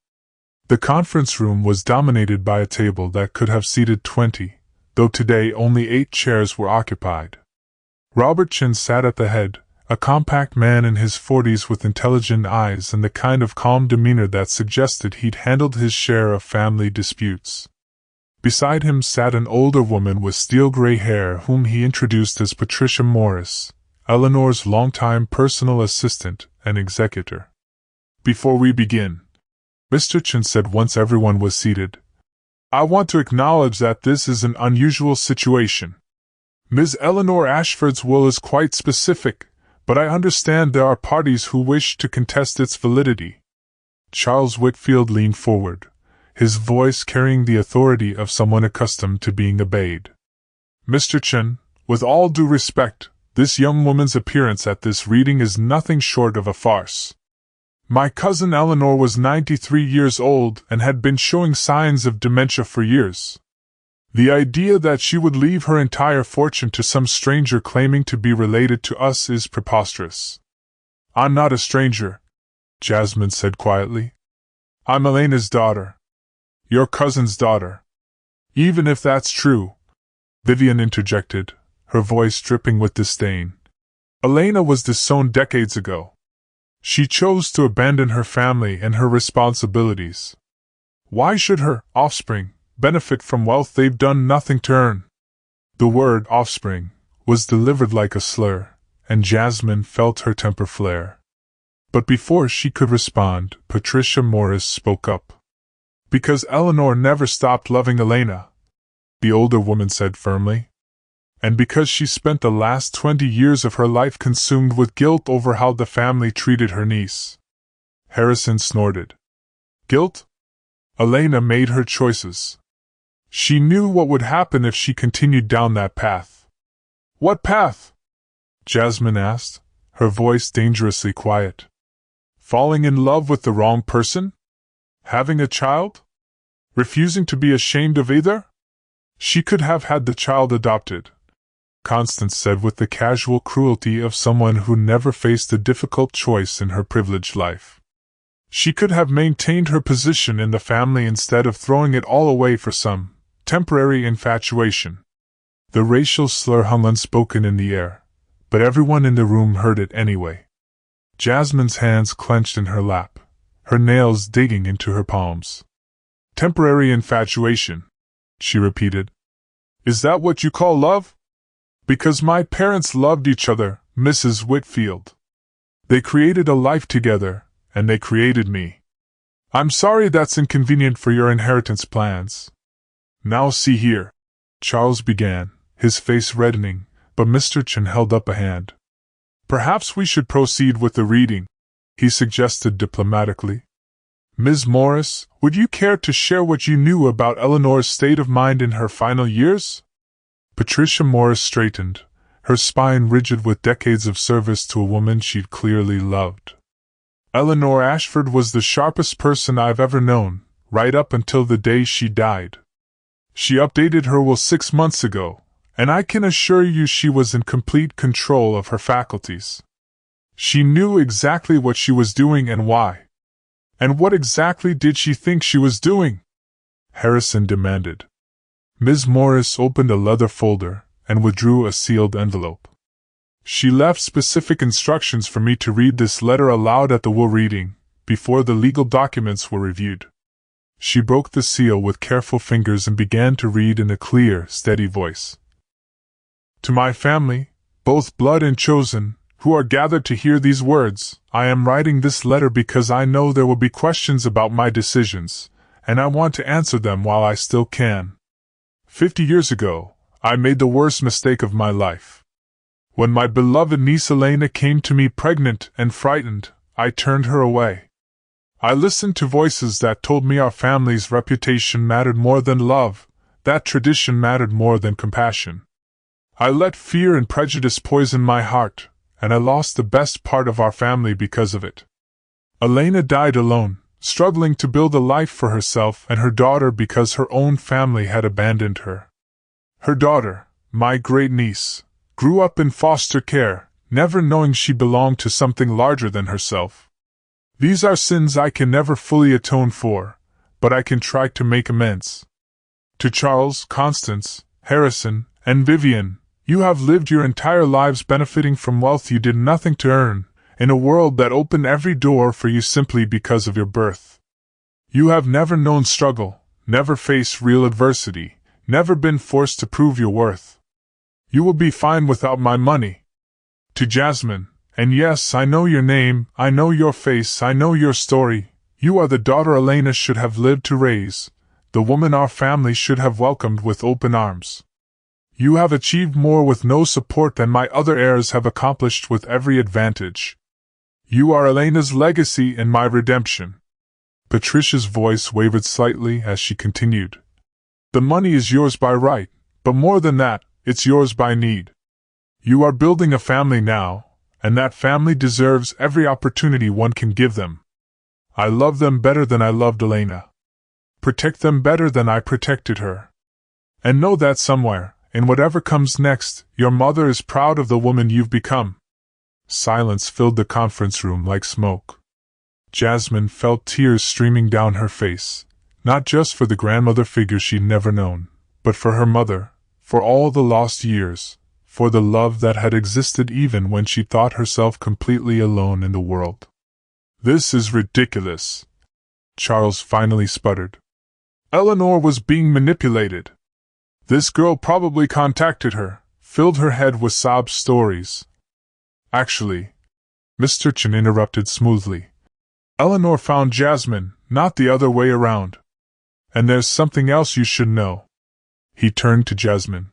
The conference room was dominated by a table that could have seated 20, though today only 8 chairs were occupied. Robert Chen sat at the head, a compact man in his 40s with intelligent eyes and the kind of calm demeanor that suggested he'd handled his share of family disputes. Beside him sat an older woman with steel-gray hair whom he introduced as Patricia Morris, Eleanor's longtime personal assistant and executor. "Before we begin," Mr. Chen said once everyone was seated, "I want to acknowledge that this is an unusual situation. Ms. Eleanor Ashford's will is quite specific, but I understand there are parties who wish to contest its validity." Charles Whitfield leaned forward, his voice carrying the authority of someone accustomed to being obeyed. "Mr. Chen, with all due respect, this young woman's appearance at this reading is nothing short of a farce. My cousin Eleanor was 93 years old and had been showing signs of dementia for years. The idea that she would leave her entire fortune to some stranger claiming to be related to us is preposterous." "I'm not a stranger," Jasmine said quietly. "I'm Elena's daughter. Your cousin's daughter." "Even if that's true," Vivian interjected, her voice dripping with disdain, "Elena was disowned decades ago. She chose to abandon her family and her responsibilities. Why should her offspring benefit from wealth they've done nothing to earn?" The word offspring was delivered like a slur, and Jasmine felt her temper flare. But before she could respond, Patricia Morris spoke up. "Because Eleanor never stopped loving Elena," the older woman said firmly. "And because she spent the last 20 years of her life consumed with guilt over how the family treated her niece." Harrison snorted. "Guilt? Elena made her choices. She knew what would happen if she continued down that path." "What path?" Jasmine asked, her voice dangerously quiet. "Falling in love with the wrong person? Having a child? Refusing to be ashamed of either? She could have had the child adopted," Constance said with the casual cruelty of someone who never faced a difficult choice in her privileged life. "She could have maintained her position in the family instead of throwing it all away for some temporary infatuation." The racial slur hung unspoken in the air, but everyone in the room heard it anyway. Jasmine's hands clenched in her lap, her nails digging into her palms. "Temporary infatuation," she repeated. "Is that what you call love? Because my parents loved each other, Mrs. Whitfield. They created a life together, and they created me. I'm sorry that's inconvenient for your inheritance plans. Now see here," Charles began, his face reddening, but Mr. Chen held up a hand. "Perhaps we should proceed with the reading," he suggested diplomatically. "Ms. Morris, would you care to share what you knew about Eleanor's state of mind in her final years?" Patricia Morris straightened, her spine rigid with decades of service to a woman she'd clearly loved. "Eleanor Ashford was the sharpest person I've ever known, right up until the day she died. She updated her will 6 months ago, and I can assure you she was in complete control of her faculties. She knew exactly what she was doing and why." "And what exactly did she think she was doing?" Harrison demanded. Ms. Morris opened a leather folder and withdrew a sealed envelope. "She left specific instructions for me to read this letter aloud at the will reading, before the legal documents were reviewed." She broke the seal with careful fingers and began to read in a clear, steady voice. "To my family, both blood and chosen, who are gathered to hear these words, I am writing this letter because I know there will be questions about my decisions, and I want to answer them while I still can. 50 years ago, I made the worst mistake of my life. When my beloved niece Elena came to me pregnant and frightened, I turned her away. I listened to voices that told me our family's reputation mattered more than love, that tradition mattered more than compassion. I let fear and prejudice poison my heart, and I lost the best part of our family because of it. Elena died alone, struggling to build a life for herself and her daughter because her own family had abandoned her. Her daughter, my great niece, grew up in foster care, never knowing she belonged to something larger than herself. These are sins I can never fully atone for, but I can try to make amends. To Charles, Constance, Harrison, and Vivian, you have lived your entire lives benefiting from wealth you did nothing to earn, in a world that opened every door for you simply because of your birth. You have never known struggle, never faced real adversity, never been forced to prove your worth. You will be fine without my money. To Jasmine, and yes, I know your name, I know your face, I know your story, you are the daughter Elena should have lived to raise, the woman our family should have welcomed with open arms. You have achieved more with no support than my other heirs have accomplished with every advantage. You are Elena's legacy and my redemption. Patricia's voice wavered slightly as she continued. The money is yours by right, but more than that, it's yours by need. You are building a family now, and that family deserves every opportunity one can give them. I love them better than I loved Elena. Protect them better than I protected her. And know that somewhere, in whatever comes next, your mother is proud of the woman you've become. Silence filled the conference room like smoke. Jasmine felt tears streaming down her face, not just for the grandmother figure she'd never known, but for her mother, for all the lost years, for the love that had existed even when she thought herself completely alone in the world. This is ridiculous, Charles finally sputtered. Eleanor was being manipulated. This girl probably contacted her, filled her head with sob stories. Actually, Mr. Chen interrupted smoothly. Eleanor found Jasmine, not the other way around. And there's something else you should know. He turned to Jasmine.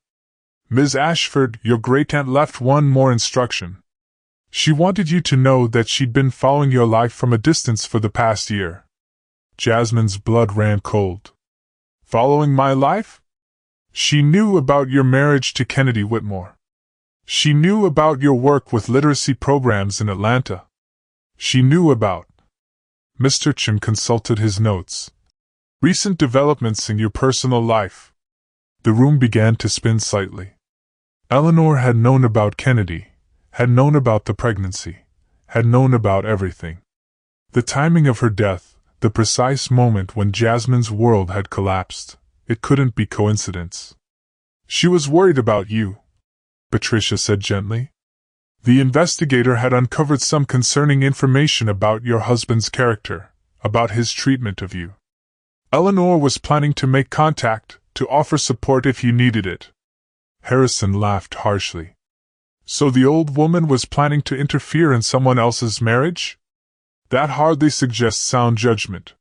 Ms. Ashford, your great-aunt left one more instruction. She wanted you to know that she'd been following your life from a distance for the past year. Jasmine's blood ran cold. Following my life? She knew about your marriage to Kennedy Whitmore. She knew about your work with literacy programs in Atlanta. She knew about... Mr. Chen consulted his notes. Recent developments in your personal life. The room began to spin slightly. Eleanor had known about Kennedy, had known about the pregnancy, had known about everything. The timing of her death, the precise moment when Jasmine's world had collapsed, it couldn't be coincidence. She was worried about you, Patricia said gently. The investigator had uncovered some concerning information about your husband's character, about his treatment of you. Eleanor was planning to make contact, to offer support if you needed it. Harrison laughed harshly. So the old woman was planning to interfere in someone else's marriage? That hardly suggests sound judgment.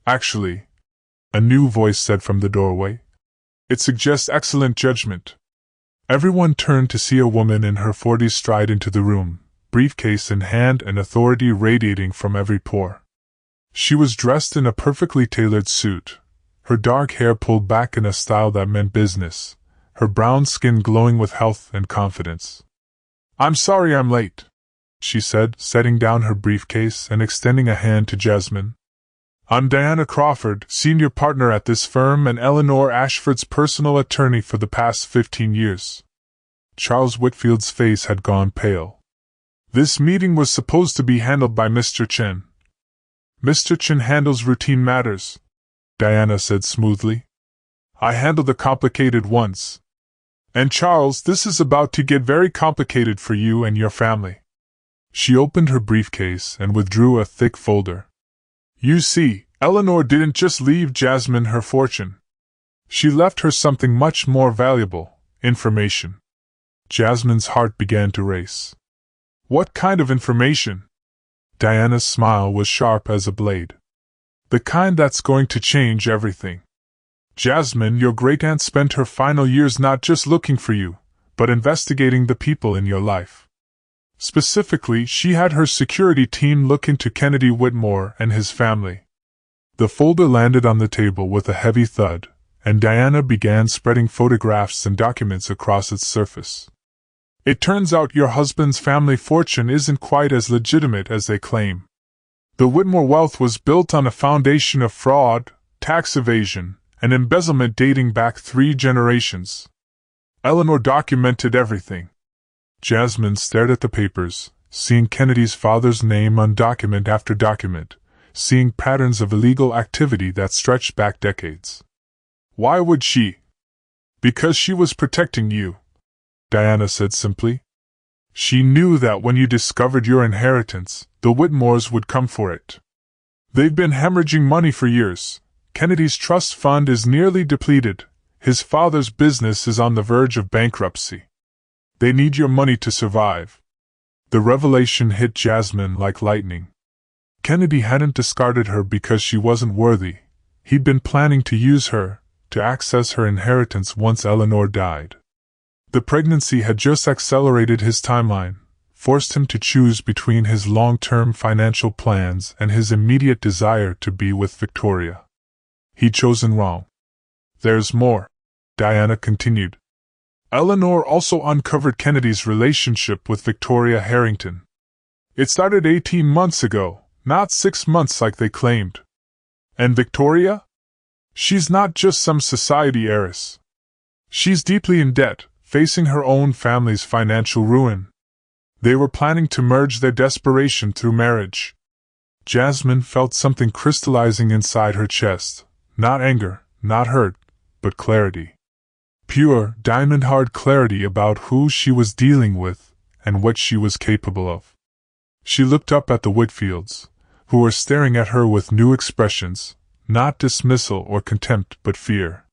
Actually, a new voice said from the doorway, it suggests excellent judgment. Everyone turned to see a woman in her 40s stride into the room, briefcase in hand and authority radiating from every pore. She was dressed in a perfectly tailored suit, her dark hair pulled back in a style that meant business, her brown skin glowing with health and confidence. I'm sorry I'm late, she said, setting down her briefcase and extending a hand to Jasmine. I'm Diana Crawford, senior partner at this firm and Eleanor Ashford's personal attorney for the past 15 years. Charles Whitfield's face had gone pale. This meeting was supposed to be handled by Mr. Chen. Mr. Chen handles routine matters, Diana said smoothly. I handle the complicated ones. And Charles, this is about to get very complicated for you and your family. She opened her briefcase and withdrew a thick folder. You see, Eleanor didn't just leave Jasmine her fortune. She left her something much more valuable, information. Jasmine's heart began to race. What kind of information? Diana's smile was sharp as a blade. The kind that's going to change everything. Jasmine, your great-aunt spent her final years not just looking for you, but investigating the people in your life. Specifically, she had her security team look into Kennedy Whitmore and his family. The folder landed on the table with a heavy thud, and Diana began spreading photographs and documents across its surface. It turns out your husband's family fortune isn't quite as legitimate as they claim. The Whitmore wealth was built on a foundation of fraud, tax evasion, and embezzlement dating back 3 generations. Eleanor documented everything. Jasmine stared at the papers, seeing Kennedy's father's name on document after document, seeing patterns of illegal activity that stretched back decades. Why would she? Because she was protecting you, Diana said simply. She knew that when you discovered your inheritance, the Whitmores would come for it. They've been hemorrhaging money for years. Kennedy's trust fund is nearly depleted. His father's business is on the verge of bankruptcy. They need your money to survive. The revelation hit Jasmine like lightning. Kennedy hadn't discarded her because she wasn't worthy. He'd been planning to use her, to access her inheritance once Eleanor died. The pregnancy had just accelerated his timeline, forced him to choose between his long-term financial plans and his immediate desire to be with Victoria. He'd chosen wrong. There's more, Diana continued. Eleanor also uncovered Kennedy's relationship with Victoria Harrington. It started 18 months ago, not 6 months like they claimed. And Victoria? She's not just some society heiress. She's deeply in debt, facing her own family's financial ruin. They were planning to merge their desperation through marriage. Jasmine felt something crystallizing inside her chest. Not anger, not hurt, but clarity. Pure, diamond-hard clarity about who she was dealing with and what she was capable of. She looked up at the Whitfields, who were staring at her with new expressions, not dismissal or contempt but fear.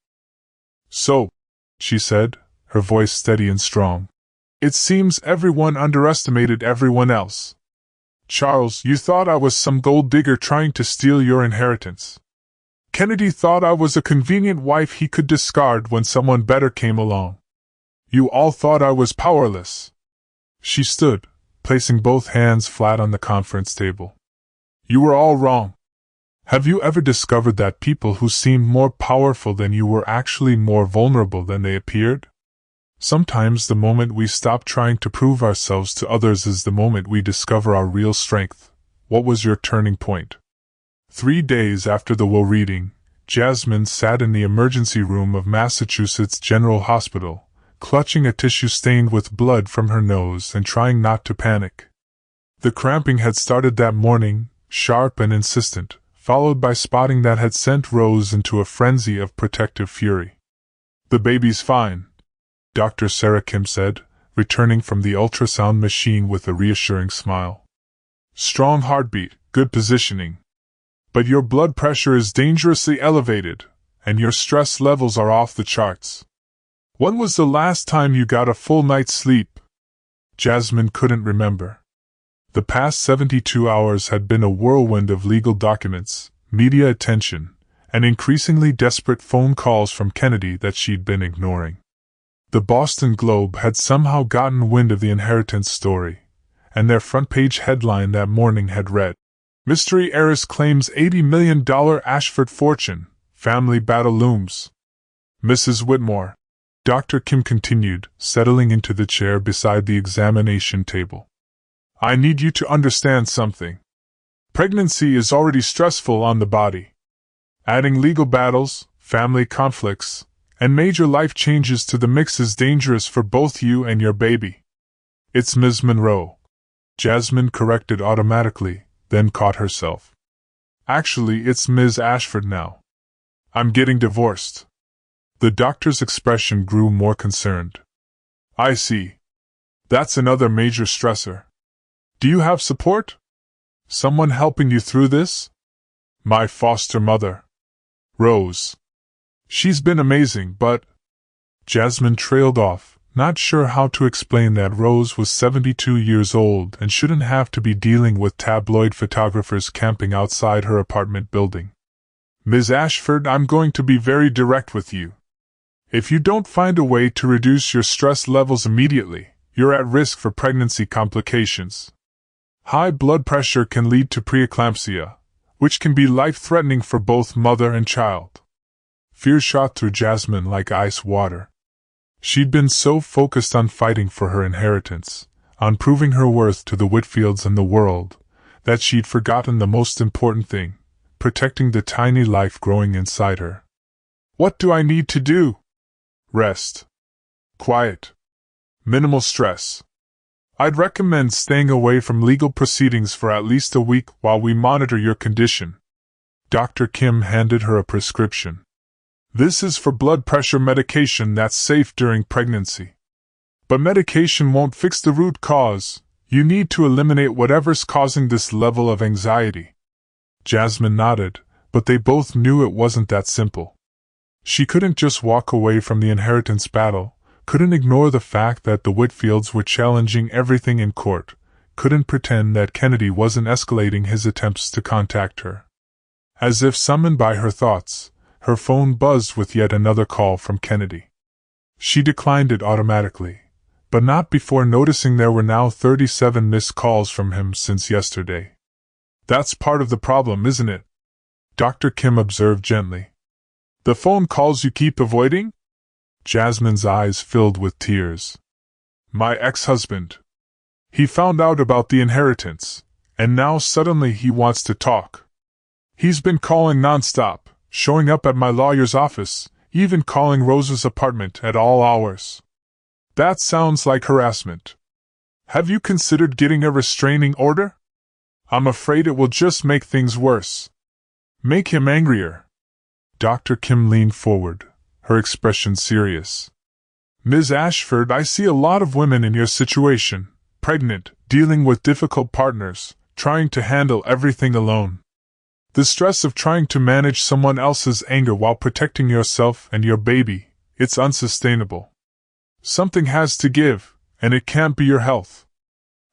So, she said, her voice steady and strong, it seems everyone underestimated everyone else. Charles, you thought I was some gold digger trying to steal your inheritance. Kennedy thought I was a convenient wife he could discard when someone better came along. You all thought I was powerless. She stood, placing both hands flat on the conference table. You were all wrong. Have you ever discovered that people who seemed more powerful than you were actually more vulnerable than they appeared? Sometimes the moment we stop trying to prove ourselves to others is the moment we discover our real strength. What was your turning point? 3 days after the will reading, Jasmine sat in the emergency room of Massachusetts General Hospital, clutching a tissue stained with blood from her nose and trying not to panic. The cramping had started that morning, sharp and insistent, followed by spotting that had sent Rose into a frenzy of protective fury. The baby's fine, Dr. Sarah Kim said, returning from the ultrasound machine with a reassuring smile. Strong heartbeat, good positioning. But your blood pressure is dangerously elevated, and your stress levels are off the charts. When was the last time you got a full night's sleep? Jasmine couldn't remember. The past 72 hours had been a whirlwind of legal documents, media attention, and increasingly desperate phone calls from Kennedy that she'd been ignoring. The Boston Globe had somehow gotten wind of the inheritance story, and their front-page headline that morning had read, Mystery heiress claims $80 million Ashford fortune, family battle looms. Mrs. Whitmore, Dr. Kim continued, settling into the chair beside the examination table. I need you to understand something. Pregnancy is already stressful on the body. Adding legal battles, family conflicts, and major life changes to the mix is dangerous for both you and your baby. It's Ms. Monroe. Jasmine corrected automatically, then caught herself. Actually, it's Ms. Ashford now. I'm getting divorced. The doctor's expression grew more concerned. I see. That's another major stressor. Do you have support? Someone helping you through this? My foster mother. Rose. She's been amazing, but... Jasmine trailed off, not sure how to explain that Rose was 72 years old and shouldn't have to be dealing with tabloid photographers camping outside her apartment building. "Ms. Ashford, I'm going to be very direct with you. If you don't find a way to reduce your stress levels immediately, you're at risk for pregnancy complications. High blood pressure can lead to preeclampsia, which can be life-threatening for both mother and child." Fear shot through Jasmine like ice water. She'd been so focused on fighting for her inheritance, on proving her worth to the Whitfields and the world, that she'd forgotten the most important thing, protecting the tiny life growing inside her. "What do I need to do?" "Rest. Quiet. Minimal stress. I'd recommend staying away from legal proceedings for at least a week while we monitor your condition." Dr. Kim handed her a prescription. "This is for blood pressure medication that's safe during pregnancy. But medication won't fix the root cause. You need to eliminate whatever's causing this level of anxiety." Jasmine nodded, but they both knew it wasn't that simple. She couldn't just walk away from the inheritance battle, couldn't ignore the fact that the Whitfields were challenging everything in court, couldn't pretend that Kennedy wasn't escalating his attempts to contact her. As if summoned by her thoughts, her phone buzzed with yet another call from Kennedy. She declined it automatically, but not before noticing there were now 37 missed calls from him since yesterday. "That's part of the problem, isn't it?" Dr. Kim observed gently. "The phone calls you keep avoiding?" Jasmine's eyes filled with tears. "My ex-husband. He found out about the inheritance, and now suddenly he wants to talk. He's been calling nonstop, showing up at my lawyer's office, even calling Rose's apartment at all hours. That sounds like harassment. Have you considered getting a restraining order? I'm afraid it will just make things worse. Make him angrier." Dr. Kim leaned forward, her expression serious. "Ms. Ashford, I see a lot of women in your situation, pregnant, dealing with difficult partners, trying to handle everything alone. The stress of trying to manage someone else's anger while protecting yourself and your baby, it's unsustainable. Something has to give, and it can't be your health."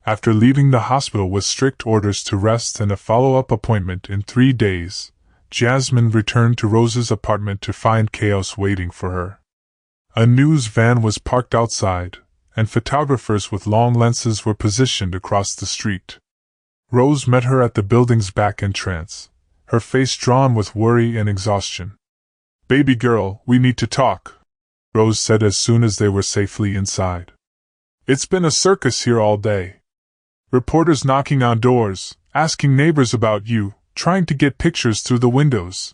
After leaving the hospital with strict orders to rest and a follow-up appointment in 3 days, Jasmine returned to Rose's apartment to find chaos waiting for her. A news van was parked outside, and photographers with long lenses were positioned across the street. Rose met her at the building's back entrance, her face drawn with worry and exhaustion. "Baby girl, we need to talk," Rose said as soon as they were safely inside. "It's been a circus here all day. Reporters knocking on doors, asking neighbors about you, trying to get pictures through the windows."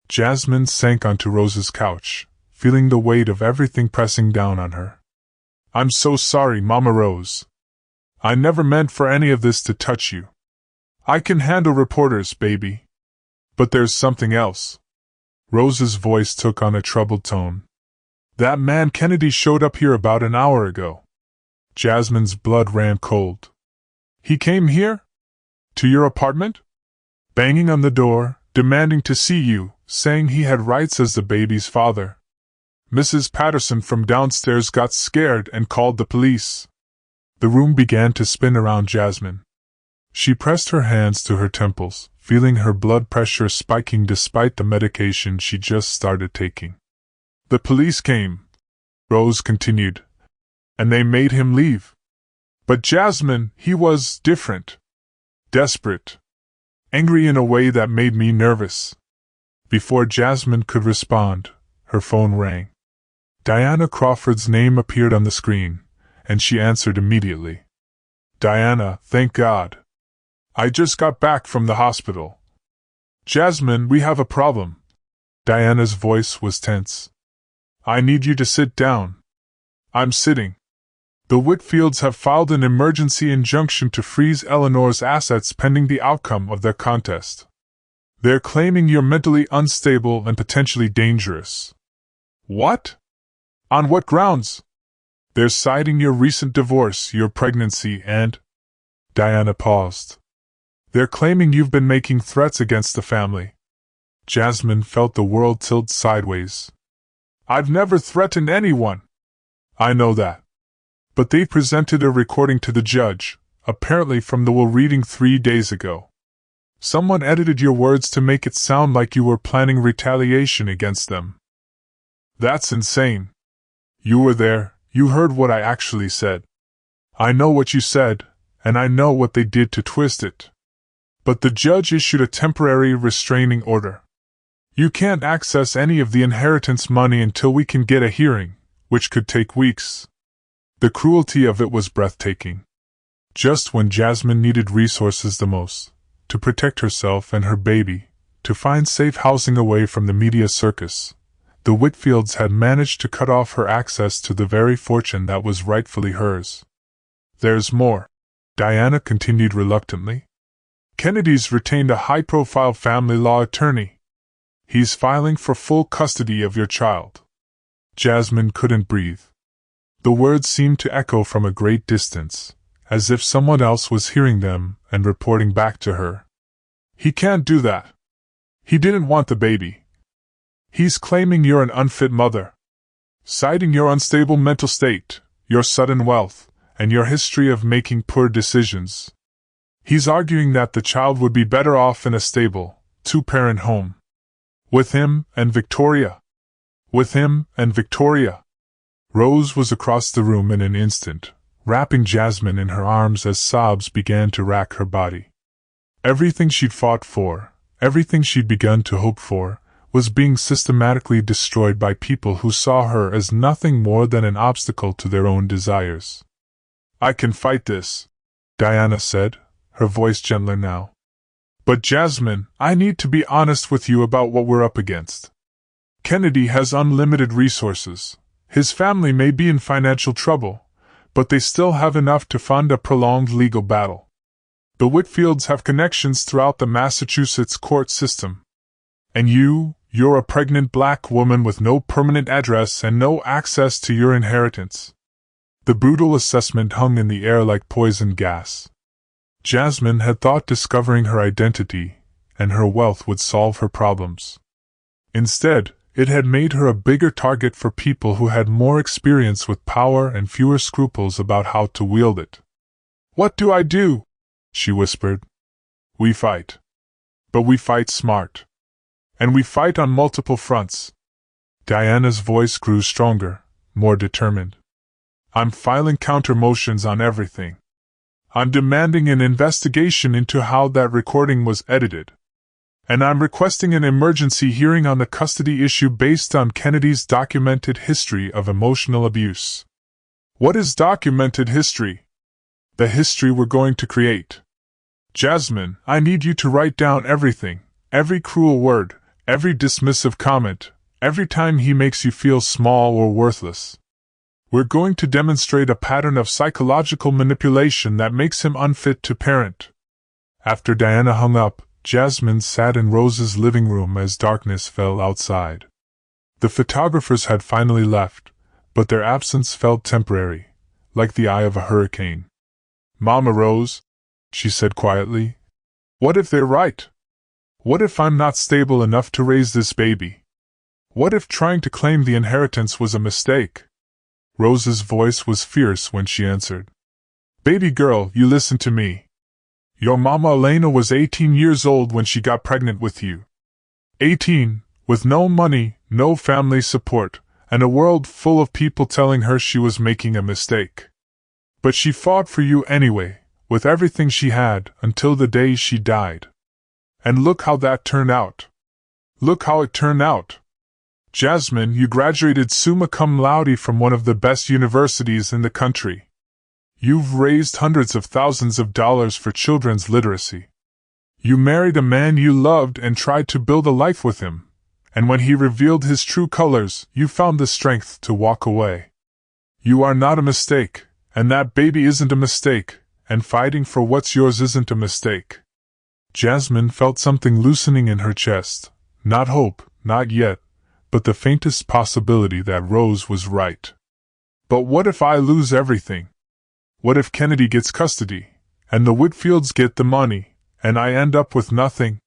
Jasmine sank onto Rose's couch, feeling the weight of everything pressing down on her. "I'm so sorry, Mama Rose. I never meant for any of this to touch you. I can handle reporters, baby. But there's something else." Rose's voice took on a troubled tone. "That man Kennedy showed up here about an hour ago." Jasmine's blood ran cold. "He came here? To your apartment? Banging on the door, demanding to see you, saying he had rights as the baby's father. Mrs. Patterson from downstairs got scared and called the police." The room began to spin around Jasmine. She pressed her hands to her temples, feeling her blood pressure spiking despite the medication she just started taking. "The police came," Rose continued, "and they made him leave. But Jasmine, he was different. Desperate. Angry in a way that made me nervous." Before Jasmine could respond, her phone rang. Diana Crawford's name appeared on the screen, and she answered immediately. "Diana, thank God. I just got back from the hospital." "Jasmine, we have a problem." Diana's voice was tense. "I need you to sit down." "I'm sitting." "The Whitfields have filed an emergency injunction to freeze Eleanor's assets pending the outcome of their contest. They're claiming you're mentally unstable and potentially dangerous." "What? On what grounds?" "They're citing your recent divorce, your pregnancy, and—" Diana paused. "They're claiming you've been making threats against the family." Jasmine felt the world tilt sideways. "I've never threatened anyone. I know that. But they presented a recording to the judge, apparently from the will reading 3 days ago. Someone edited your words to make it sound like you were planning retaliation against them. That's insane. You were there, you heard what I actually said. I know what you said, and I know what they did to twist it. But the judge issued a temporary restraining order. You can't access any of the inheritance money until we can get a hearing, which could take weeks. The cruelty of it was breathtaking. Just when Jasmine needed resources the most, to protect herself and her baby, to find safe housing away from the media circus, the Whitfields had managed to cut off her access to the very fortune that was rightfully hers. There's more, Diana continued reluctantly. Kennedy's retained a high-profile family law attorney. He's filing for full custody of your child. Jasmine couldn't breathe. The words seemed to echo from a great distance, as if someone else was hearing them and reporting back to her. He can't do that. He didn't want the baby. He's claiming you're an unfit mother, citing your unstable mental state, your sudden wealth, and your history of making poor decisions. He's arguing that the child would be better off in a stable, two-parent home. With him and Victoria. With him and Victoria. Rose was across the room in an instant, wrapping Jasmine in her arms as sobs began to rack her body. Everything she'd fought for, everything she'd begun to hope for, was being systematically destroyed by people who saw her as nothing more than an obstacle to their own desires. I can fight this, Diana said, her voice gentler now. But Jasmine, I need to be honest with you about what we're up against. Kennedy has unlimited resources. His family may be in financial trouble, but they still have enough to fund a prolonged legal battle. The Whitfields have connections throughout the Massachusetts court system. And you're a pregnant black woman with no permanent address and no access to your inheritance. The brutal assessment hung in the air like poison gas. Jasmine had thought discovering her identity and her wealth would solve her problems. Instead, it had made her a bigger target for people who had more experience with power and fewer scruples about how to wield it. What do I do? She whispered. We fight. But we fight smart. And we fight on multiple fronts. Diana's voice grew stronger, more determined. I'm filing counter motions on everything. I'm demanding an investigation into how that recording was edited. And I'm requesting an emergency hearing on the custody issue based on Kennedy's documented history of emotional abuse. What is documented history? The history we're going to create. Jasmine, I need you to write down everything, every cruel word, every dismissive comment, every time he makes you feel small or worthless. We're going to demonstrate a pattern of psychological manipulation that makes him unfit to parent. After Diana hung up, Jasmine sat in Rose's living room as darkness fell outside. The photographers had finally left, but their absence felt temporary, like the eye of a hurricane. Mama Rose, she said quietly, what if they're right? What if I'm not stable enough to raise this baby? What if trying to claim the inheritance was a mistake? Rose's voice was fierce when she answered. Baby girl, you listen to me. Your mama Elena was 18 years old when she got pregnant with you. 18, with no money, no family support, and a world full of people telling her she was making a mistake. But she fought for you anyway, with everything she had, until the day she died. And look how that turned out. Look how it turned out. Jasmine, you graduated summa cum laude from one of the best universities in the country. You've raised hundreds of thousands of dollars for children's literacy. You married a man you loved and tried to build a life with him, and when he revealed his true colors, you found the strength to walk away. You are not a mistake, and that baby isn't a mistake, and fighting for what's yours isn't a mistake. Jasmine felt something loosening in her chest, not hope, not yet, but the faintest possibility that Rose was right. But what if I lose everything? What if Kennedy gets custody, and the Whitfields get the money, and I end up with nothing?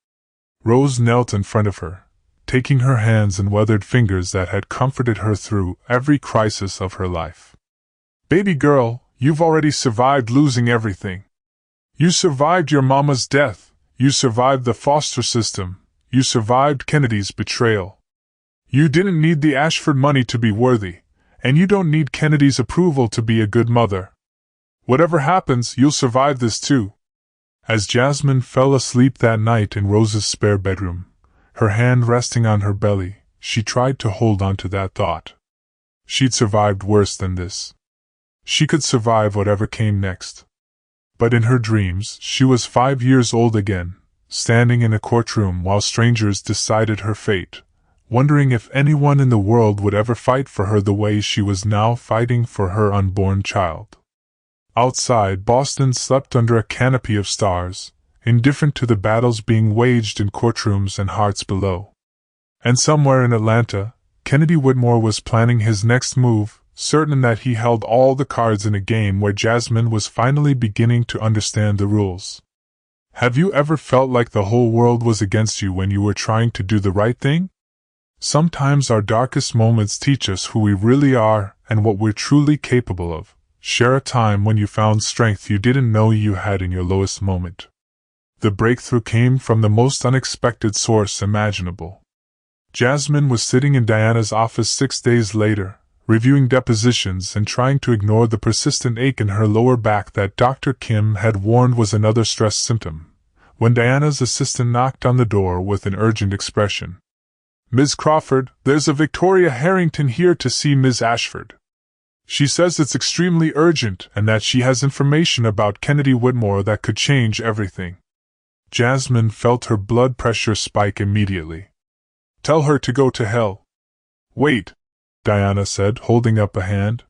Rose knelt in front of her, taking her hands and weathered fingers that had comforted her through every crisis of her life. Baby girl, you've already survived losing everything. You survived your mama's death, you survived the foster system, you survived Kennedy's betrayal. You didn't need the Ashford money to be worthy, and you don't need Kennedy's approval to be a good mother. Whatever happens, you'll survive this too. As Jasmine fell asleep that night in Rose's spare bedroom, her hand resting on her belly, she tried to hold on to that thought. She'd survived worse than this. She could survive whatever came next. But in her dreams, she was 5 years old again, standing in a courtroom while strangers decided her fate, wondering if anyone in the world would ever fight for her the way she was now fighting for her unborn child. Outside, Boston slept under a canopy of stars, indifferent to the battles being waged in courtrooms and hearts below. And somewhere in Atlanta, Kennedy Whitmore was planning his next move, certain that he held all the cards in a game where Jasmine was finally beginning to understand the rules. Have you ever felt like the whole world was against you when you were trying to do the right thing? Sometimes our darkest moments teach us who we really are and what we're truly capable of. Share a time when you found strength you didn't know you had in your lowest moment. The breakthrough came from the most unexpected source imaginable. Jasmine was sitting in Diana's office 6 days later, reviewing depositions and trying to ignore the persistent ache in her lower back that Dr. Kim had warned was another stress symptom, when Diana's assistant knocked on the door with an urgent expression. "Ms. Crawford, there's a Victoria Harrington here to see Ms. Ashford. She says it's extremely urgent and that she has information about Kennedy Whitmore that could change everything." Jasmine felt her blood pressure spike immediately. "Tell her to go to hell." "Wait," Diana said, holding up a hand.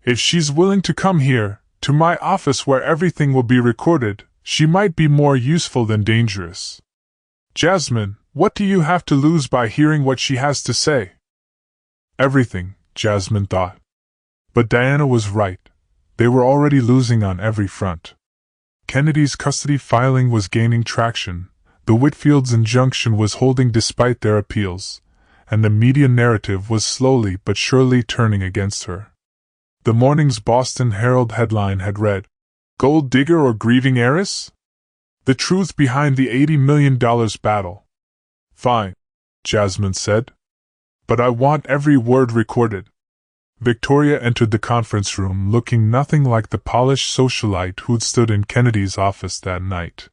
"If she's willing to come here, to my office where everything will be recorded, she might be more useful than dangerous." "Jasmine, what do you have to lose by hearing what she has to say?" Everything, Jasmine thought. But Diana was right. They were already losing on every front. Kennedy's custody filing was gaining traction, the Whitfield's injunction was holding despite their appeals, and the media narrative was slowly but surely turning against her. The morning's Boston Herald headline had read, "Gold Digger or Grieving Heiress? The Truth Behind the $80 million Battle." "Fine," Jasmine said. "But I want every word recorded." Victoria entered the conference room looking nothing like the polished socialite who'd stood in Kennedy's office that night.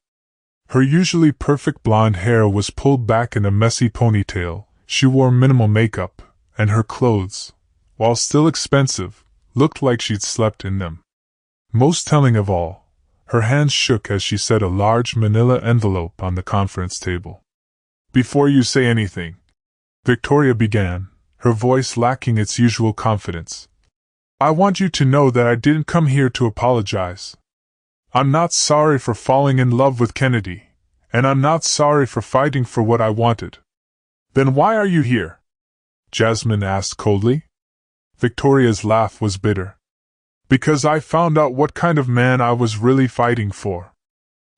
Her usually perfect blonde hair was pulled back in a messy ponytail, she wore minimal makeup, and her clothes, while still expensive, looked like she'd slept in them. Most telling of all, her hands shook as she set a large manila envelope on the conference table. "Before you say anything," Victoria began, her voice lacking its usual confidence, "I want you to know that I didn't come here to apologize. I'm not sorry for falling in love with Kennedy, and I'm not sorry for fighting for what I wanted." "Then why are you here?" Jasmine asked coldly. Victoria's laugh was bitter. "Because I found out what kind of man I was really fighting for.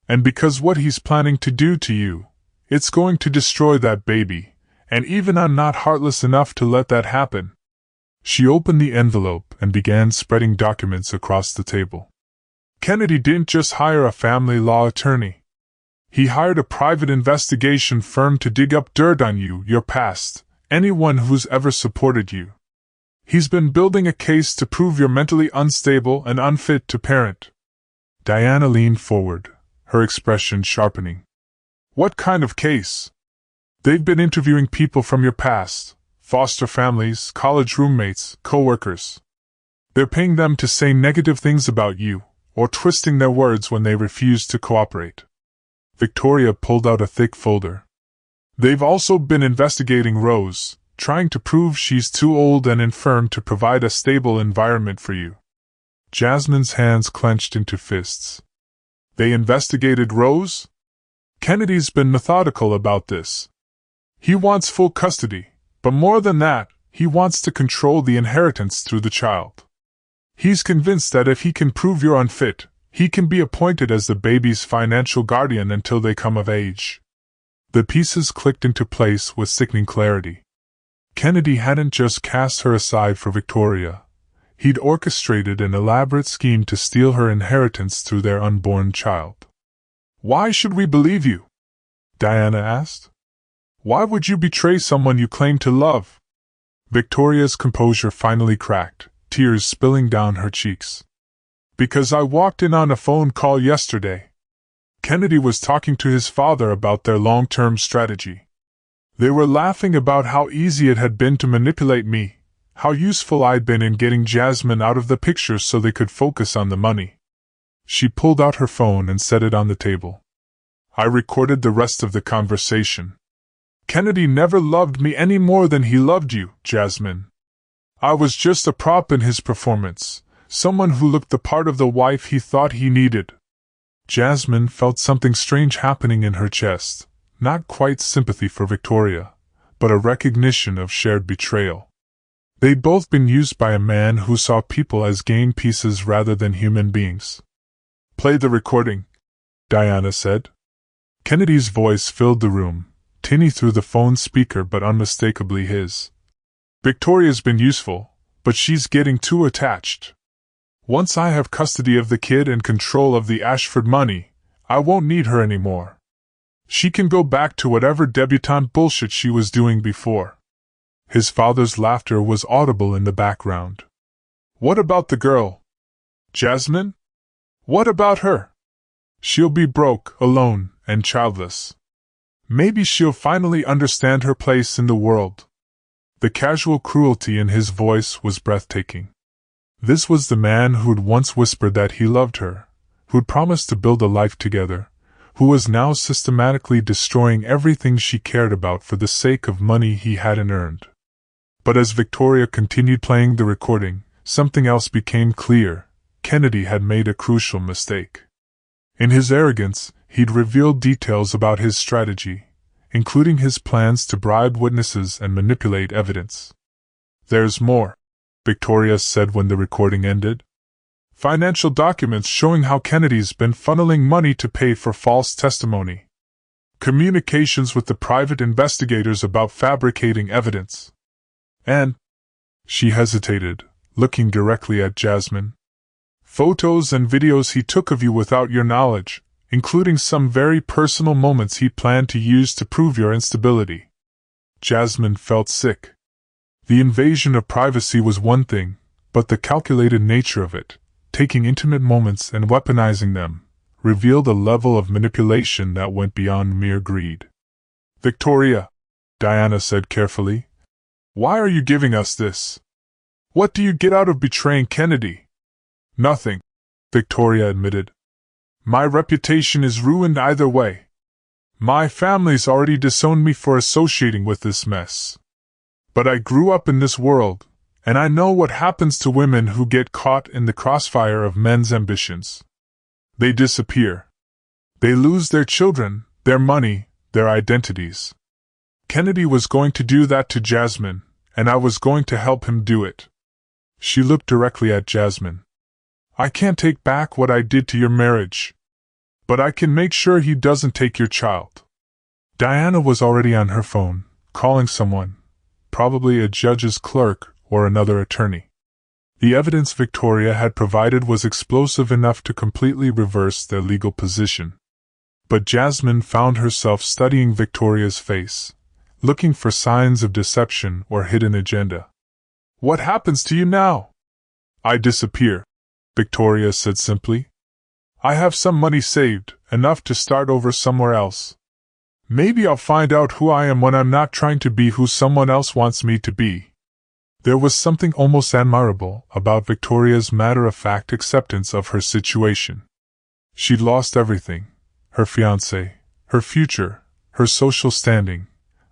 And because what he's planning to do to you, it's going to destroy that baby. And even I'm not heartless enough to let that happen." She opened the envelope and began spreading documents across the table. "Kennedy didn't just hire a family law attorney. He hired a private investigation firm to dig up dirt on you, your past, anyone who's ever supported you. He's been building a case to prove you're mentally unstable and unfit to parent." Diana leaned forward, her expression sharpening. "What kind of case?" "They've been interviewing people from your past, foster families, college roommates, co-workers. They're paying them to say negative things about you, or twisting their words when they refuse to cooperate." Victoria pulled out a thick folder. "They've also been investigating Rose, trying to prove she's too old and infirm to provide a stable environment for you." Jasmine's hands clenched into fists. "They investigated Rose? Kennedy's been methodical about this. He wants full custody, but more than that, he wants to control the inheritance through the child. He's convinced that if he can prove you're unfit, he can be appointed as the baby's financial guardian until they come of age." The pieces clicked into place with sickening clarity. Kennedy hadn't just cast her aside for Victoria. He'd orchestrated an elaborate scheme to steal her inheritance through their unborn child. "Why should we believe you?" Diana asked. "Why would you betray someone you claim to love?" Victoria's composure finally cracked, tears spilling down her cheeks. "Because I walked in on a phone call yesterday. Kennedy was talking to his father about their long-term strategy. They were laughing about how easy it had been to manipulate me, how useful I'd been in getting Jasmine out of the picture so they could focus on the money." She pulled out her phone and set it on the table. "I recorded the rest of the conversation. Kennedy never loved me any more than he loved you, Jasmine. I was just a prop in his performance, someone who looked the part of the wife he thought he needed." Jasmine felt something strange happening in her chest, not quite sympathy for Victoria, but a recognition of shared betrayal. They'd both been used by a man who saw people as game pieces rather than human beings. "Play the recording," Diana said. Kennedy's voice filled the room, tinny through the phone speaker but unmistakably his. "Victoria's been useful, but she's getting too attached. Once I have custody of the kid and control of the Ashford money, I won't need her anymore. She can go back to whatever debutante bullshit she was doing before." His father's laughter was audible in the background. "What about the girl? Jasmine? What about her? She'll be broke, alone, and childless. Maybe she'll finally understand her place in the world." The casual cruelty in his voice was breathtaking. This was the man who'd once whispered that he loved her, who'd promised to build a life together, who was now systematically destroying everything she cared about for the sake of money he hadn't earned. But as Victoria continued playing the recording, something else became clear. Kennedy had made a crucial mistake. In his arrogance, he'd revealed details about his strategy, including his plans to bribe witnesses and manipulate evidence. "There's more," Victoria said when the recording ended. "Financial documents showing how Kennedy's been funneling money to pay for false testimony. Communications with the private investigators about fabricating evidence. And—" she hesitated, looking directly at Jasmine. "Photos and videos he took of you without your knowledge, including some very personal moments he planned to use to prove your instability." Jasmine felt sick. The invasion of privacy was one thing, but the calculated nature of it, taking intimate moments and weaponizing them, revealed a level of manipulation that went beyond mere greed. "Victoria," Diana said carefully, "why are you giving us this? What do you get out of betraying Kennedy?" "Nothing," Victoria admitted. "My reputation is ruined either way. My family's already disowned me for associating with this mess. But I grew up in this world, and I know what happens to women who get caught in the crossfire of men's ambitions. They disappear. They lose their children, their money, their identities. Kennedy was going to do that to Jasmine, and I was going to help him do it." She looked directly at Jasmine. "I can't take back what I did to your marriage. But I can make sure he doesn't take your child." Diana was already on her phone, calling someone, probably a judge's clerk or another attorney. The evidence Victoria had provided was explosive enough to completely reverse their legal position. But Jasmine found herself studying Victoria's face, looking for signs of deception or hidden agenda. "What happens to you now?" "I disappear," Victoria said simply. "I have some money saved, enough to start over somewhere else. Maybe I'll find out who I am when I'm not trying to be who someone else wants me to be." There was something almost admirable about Victoria's matter-of-fact acceptance of her situation. She'd lost everything, her fiancé, her future, her social standing,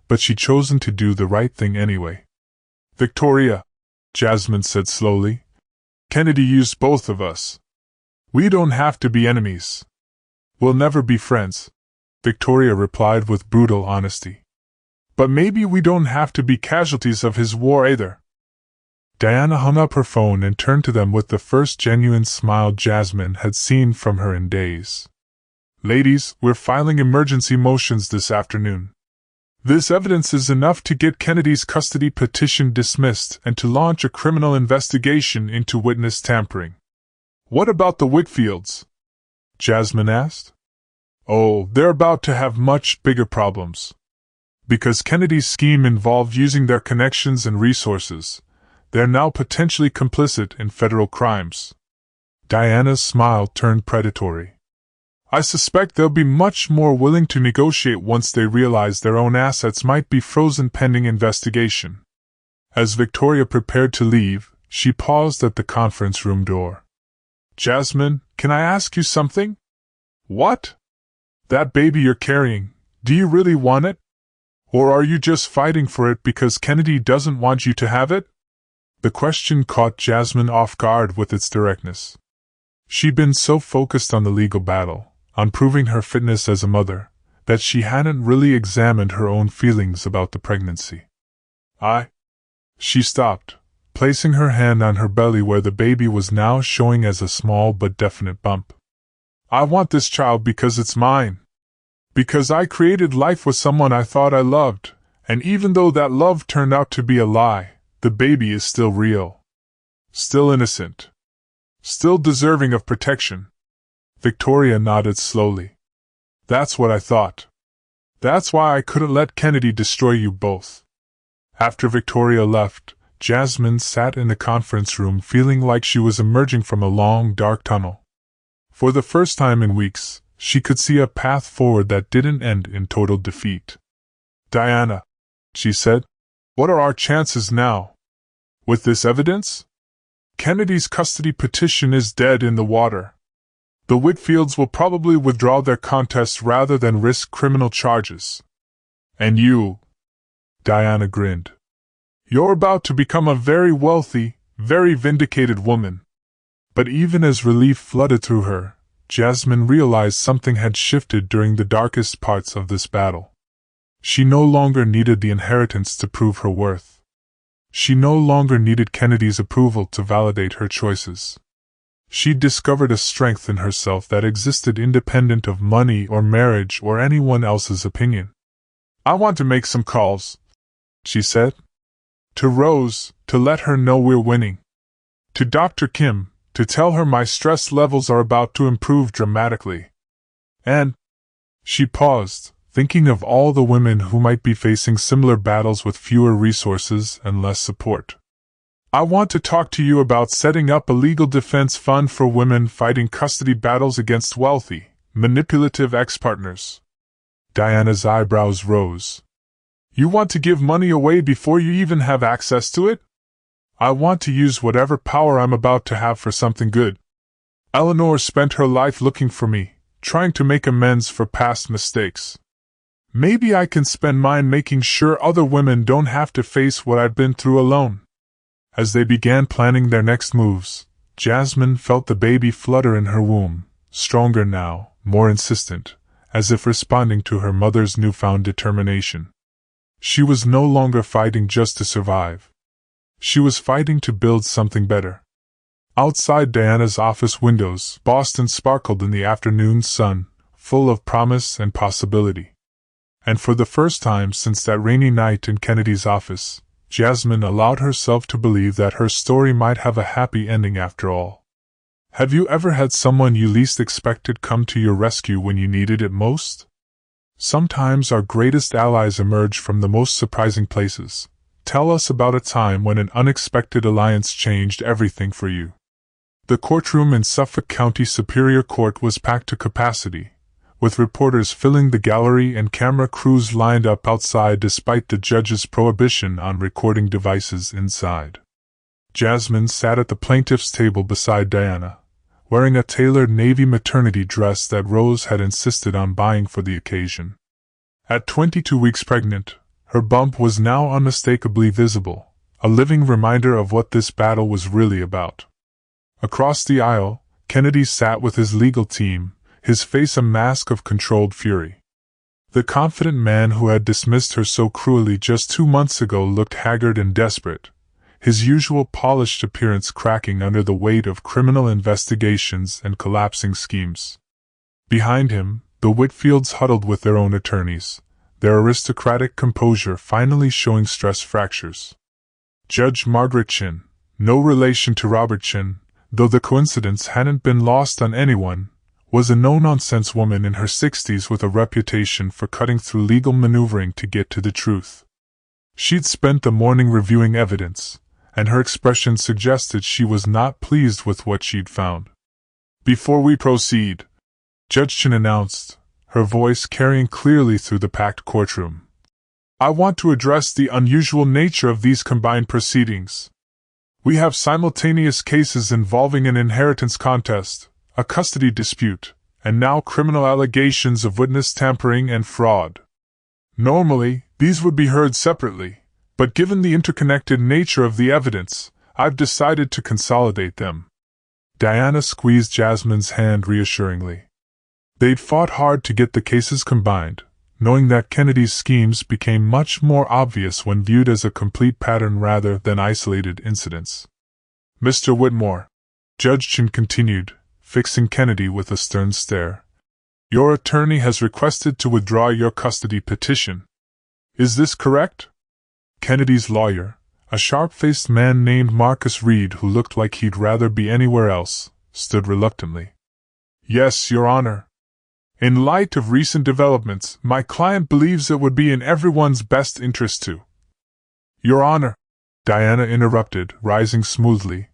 but she'd chosen to do the right thing anyway. "Victoria," Jasmine said slowly, "Kennedy used both of us. We don't have to be enemies. We'll never be friends," Victoria replied with brutal honesty. "But maybe we don't have to be casualties of his war either." Diana hung up her phone and turned to them with the first genuine smile Jasmine had seen from her in days. "Ladies, we're filing emergency motions this afternoon. This evidence is enough to get Kennedy's custody petition dismissed and to launch a criminal investigation into witness tampering. What about the Whitfields? Jasmine asked. Oh, they're about to have much bigger problems. Because Kennedy's scheme involved using their connections and resources, they're now potentially complicit in federal crimes. Diana's smile turned predatory. I suspect they'll be much more willing to negotiate once they realize their own assets might be frozen pending investigation. As Victoria prepared to leave, she paused at the conference room door. Jasmine, can I ask you something? What? That baby you're carrying, do you really want it? Or are you just fighting for it because Kennedy doesn't want you to have it? The question caught Jasmine off guard with its directness. She'd been so focused on the legal battle, on proving her fitness as a mother, that she hadn't really examined her own feelings about the pregnancy. She stopped, placing her hand on her belly where the baby was now showing as a small but definite bump. I want this child because it's mine. Because I created life with someone I thought I loved, and even though that love turned out to be a lie, the baby is still real. Still innocent. Still deserving of protection. Victoria nodded slowly. That's what I thought. That's why I couldn't let Kennedy destroy you both. After Victoria left, Jasmine sat in the conference room feeling like she was emerging from a long, dark tunnel. For the first time in weeks, she could see a path forward that didn't end in total defeat. Diana, she said, what are our chances now? With this evidence? Kennedy's custody petition is dead in the water. The Whitfields will probably withdraw their contest rather than risk criminal charges. And you? Diana grinned. You're about to become a very wealthy, very vindicated woman. But even as relief flooded through her, Jasmine realized something had shifted during the darkest parts of this battle. She no longer needed the inheritance to prove her worth. She no longer needed Kennedy's approval to validate her choices. She'd discovered a strength in herself that existed independent of money or marriage or anyone else's opinion. I want to make some calls, she said. To Rose, to let her know we're winning. To Dr. Kim, to tell her my stress levels are about to improve dramatically. And she paused, thinking of all the women who might be facing similar battles with fewer resources and less support. I want to talk to you about setting up a legal defense fund for women fighting custody battles against wealthy, manipulative ex-partners. Diana's eyebrows rose. You want to give money away before you even have access to it? I want to use whatever power I'm about to have for something good. Eleanor spent her life looking for me, trying to make amends for past mistakes. Maybe I can spend mine making sure other women don't have to face what I've been through alone. As they began planning their next moves, Jasmine felt the baby flutter in her womb, stronger now, more insistent, as if responding to her mother's newfound determination. She was no longer fighting just to survive. She was fighting to build something better. Outside Diana's office windows, Boston sparkled in the afternoon sun, full of promise and possibility. And for the first time since that rainy night in Kennedy's office, Jasmine allowed herself to believe that her story might have a happy ending after all. Have you ever had someone you least expected come to your rescue when you needed it most? Sometimes our greatest allies emerge from the most surprising places. Tell us about a time when an unexpected alliance changed everything for you. The courtroom in Suffolk County Superior Court was packed to capacity, with reporters filling the gallery and camera crews lined up outside despite the judge's prohibition on recording devices inside. Jasmine sat at the plaintiff's table beside Diana, wearing a tailored navy maternity dress that Rose had insisted on buying for the occasion. At 22 weeks pregnant, her bump was now unmistakably visible, a living reminder of what this battle was really about. Across the aisle, Kennedy sat with his legal team, his face a mask of controlled fury. The confident man who had dismissed her so cruelly just 2 months ago looked haggard and desperate, his usual polished appearance cracking under the weight of criminal investigations and collapsing schemes. Behind him, the Whitfields huddled with their own attorneys, their aristocratic composure finally showing stress fractures. Judge Margaret Chin, no relation to Robert Chin, though the coincidence hadn't been lost on anyone, was a no-nonsense woman in her 60s with a reputation for cutting through legal maneuvering to get to the truth. She'd spent the morning reviewing evidence, and her expression suggested she was not pleased with what she'd found. "Before we proceed," Judge Chin announced, her voice carrying clearly through the packed courtroom, "I want to address the unusual nature of these combined proceedings. We have simultaneous cases involving an inheritance contest, a custody dispute, and now criminal allegations of witness tampering and fraud. Normally, these would be heard separately, but given the interconnected nature of the evidence, I've decided to consolidate them." Diana squeezed Jasmine's hand reassuringly. They'd fought hard to get the cases combined, knowing that Kennedy's schemes became much more obvious when viewed as a complete pattern rather than isolated incidents. "Mr. Whitmore," Judge Chin continued, fixing Kennedy with a stern stare, "your attorney has requested to withdraw your custody petition. Is this correct?" Kennedy's lawyer, a sharp-faced man named Marcus Reed who looked like he'd rather be anywhere else, stood reluctantly. "Yes, Your Honor. In light of recent developments, my client believes it would be in everyone's best interest to—" "Your Honor," Diana interrupted, rising smoothly,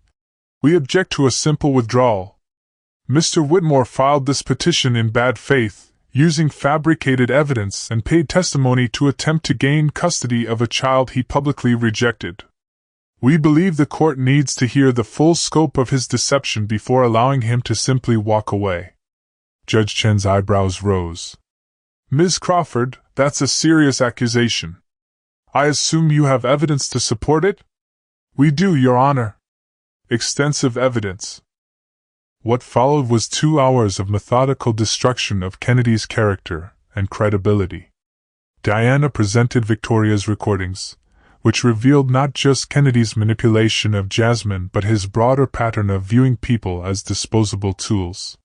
"we object to a simple withdrawal. Mr. Whitmore filed this petition in bad faith, using fabricated evidence and paid testimony to attempt to gain custody of a child he publicly rejected. We believe the court needs to hear the full scope of his deception before allowing him to simply walk away." Judge Chen's eyebrows rose. "Ms. Crawford, that's a serious accusation. I assume you have evidence to support it?" "We do, Your Honor." "Extensive evidence." What followed was 2 hours of methodical destruction of Kennedy's character and credibility. Diana presented Victoria's recordings, which revealed not just Kennedy's manipulation of Jasmine but his broader pattern of viewing people as disposable tools.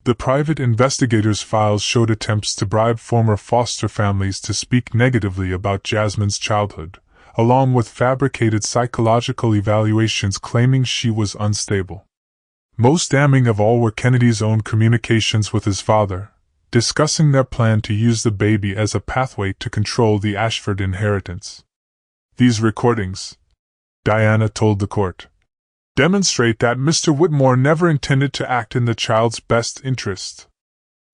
The private investigators' files showed attempts to bribe former foster families to speak negatively about Jasmine's childhood, along with fabricated psychological evaluations claiming she was unstable. Most damning of all were Kennedy's own communications with his father, discussing their plan to use the baby as a pathway to control the Ashford inheritance. "These recordings," Diana told the court, "demonstrate that Mr. Whitmore never intended to act in the child's best interest.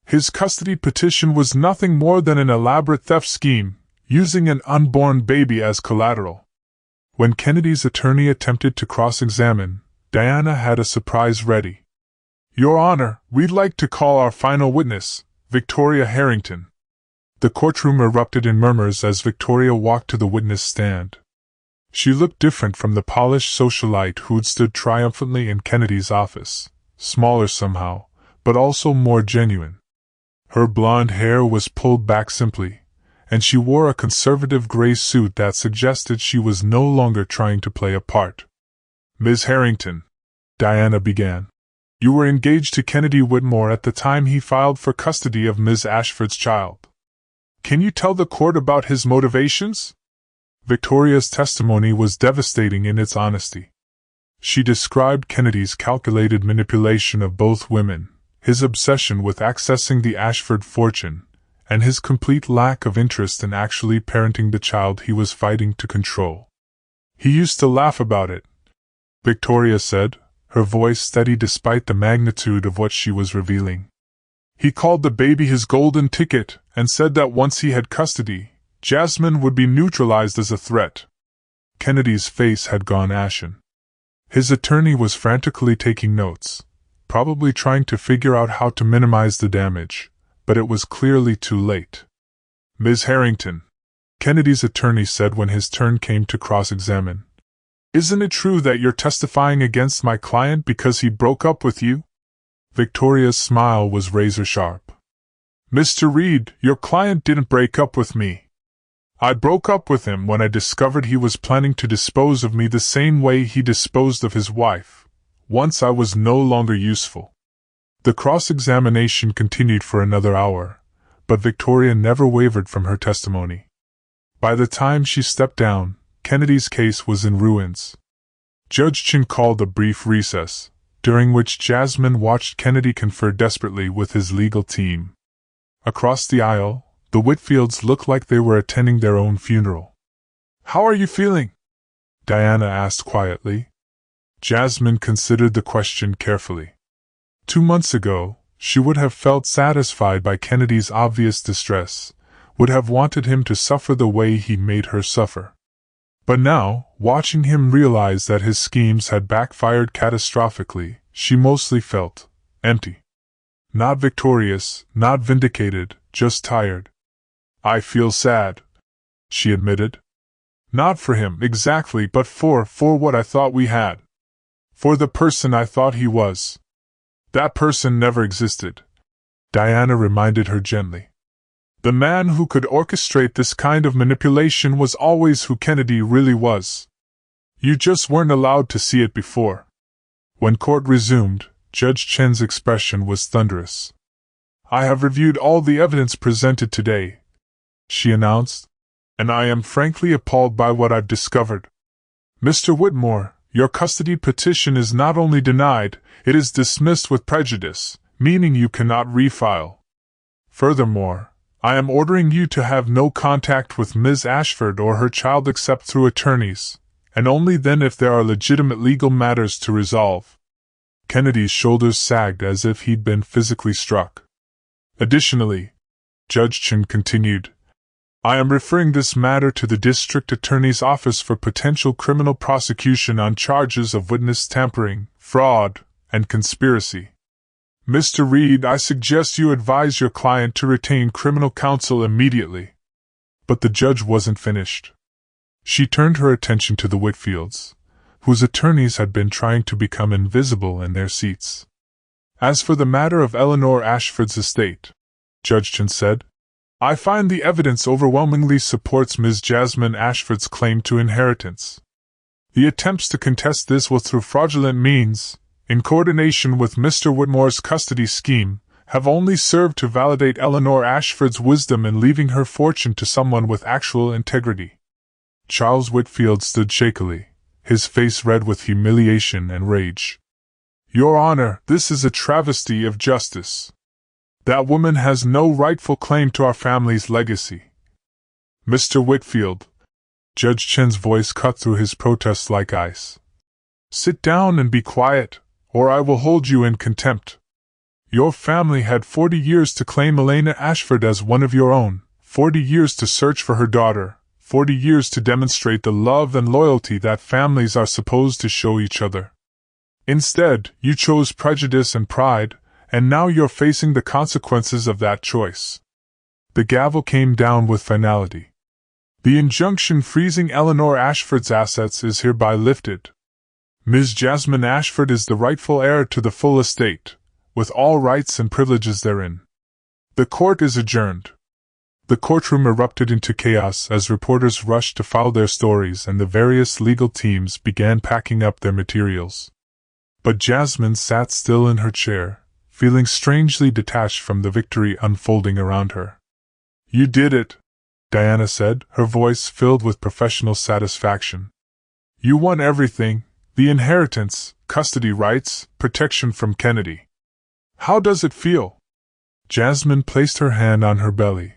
His custody petition was nothing more than an elaborate theft scheme, using an unborn baby as collateral." When Kennedy's attorney attempted to cross-examine, Diana had a surprise ready. "Your Honor, we'd like to call our final witness, Victoria Harrington." The courtroom erupted in murmurs as Victoria walked to the witness stand. She looked different from the polished socialite who'd stood triumphantly in Kennedy's office, smaller somehow, but also more genuine. Her blonde hair was pulled back simply, and she wore a conservative gray suit that suggested she was no longer trying to play a part. "Ms. Harrington," Diana began, "you were engaged to Kennedy Whitmore at the time he filed for custody of Ms. Ashford's child. Can you tell the court about his motivations?" Victoria's testimony was devastating in its honesty. She described Kennedy's calculated manipulation of both women, his obsession with accessing the Ashford fortune, and his complete lack of interest in actually parenting the child he was fighting to control. "He used to laugh about it," Victoria said, her voice steady despite the magnitude of what she was revealing. "He called the baby his golden ticket and said that once he had custody, Jasmine would be neutralized as a threat." Kennedy's face had gone ashen. His attorney was frantically taking notes, probably trying to figure out how to minimize the damage, but it was clearly too late. "Ms. Harrington," Kennedy's attorney said when his turn came to cross-examine, "isn't it true that you're testifying against my client because he broke up with you?" Victoria's smile was razor-sharp. "Mr. Reed, your client didn't break up with me. I broke up with him when I discovered he was planning to dispose of me the same way he disposed of his wife, once I was no longer useful." The cross-examination continued for another hour, but Victoria never wavered from her testimony. By the time she stepped down, Kennedy's case was in ruins. Judge Chin called a brief recess, during which Jasmine watched Kennedy confer desperately with his legal team. Across the aisle, the Whitfields looked like they were attending their own funeral. "How are you feeling?" Diana asked quietly. Jasmine considered the question carefully. 2 months ago, she would have felt satisfied by Kennedy's obvious distress, would have wanted him to suffer the way he made her suffer. But now, watching him realize that his schemes had backfired catastrophically, she mostly felt empty. Not victorious, not vindicated, just tired. "I feel sad," she admitted. "Not for him, exactly, but for what I thought we had. For the person I thought he was. That person never existed," Diana reminded her gently. "The man who could orchestrate this kind of manipulation was always who Kennedy really was. You just weren't allowed to see it before." When court resumed, Judge Chen's expression was thunderous. "I have reviewed all the evidence presented today," she announced, "and I am frankly appalled by what I've discovered. Mr. Whitmore, your custody petition is not only denied, it is dismissed with prejudice, meaning you cannot refile. Furthermore, I am ordering you to have no contact with Ms. Ashford or her child except through attorneys, and only then if there are legitimate legal matters to resolve." Kennedy's shoulders sagged as if he'd been physically struck. "Additionally," Judge Chin continued, "I am referring this matter to the District Attorney's Office for potential criminal prosecution on charges of witness tampering, fraud, and conspiracy. Mr. Reed, I suggest you advise your client to retain criminal counsel immediately." But the judge wasn't finished. She turned her attention to the Whitfields, whose attorneys had been trying to become invisible in their seats. "As for the matter of Eleanor Ashford's estate," Judge Chin said, "I find the evidence overwhelmingly supports Ms. Jasmine Ashford's claim to inheritance. The attempts to contest this were through fraudulent means, in coordination with Mr. Whitmore's custody scheme, have only served to validate Eleanor Ashford's wisdom in leaving her fortune to someone with actual integrity." Charles Whitfield stood shakily, his face red with humiliation and rage. "Your Honor, this is a travesty of justice. That woman has no rightful claim to our family's legacy." "Mr. Whitfield," Judge Chin's voice cut through his protest like ice. "Sit down and be quiet, or I will hold you in contempt. Your family had 40 years to claim Elena Ashford as one of your own, 40 years to search for her daughter, 40 years to demonstrate the love and loyalty that families are supposed to show each other. Instead, you chose prejudice and pride, and now you're facing the consequences of that choice." The gavel came down with finality. "The injunction freezing Eleanor Ashford's assets is hereby lifted. Ms. Jasmine Ashford is the rightful heir to the full estate, with all rights and privileges therein. The court is adjourned." The courtroom erupted into chaos as reporters rushed to file their stories and the various legal teams began packing up their materials. But Jasmine sat still in her chair, feeling strangely detached from the victory unfolding around her. "You did it," Diana said, her voice filled with professional satisfaction. "You won everything. The inheritance, custody rights, protection from Kennedy. How does it feel?" Jasmine placed her hand on her belly,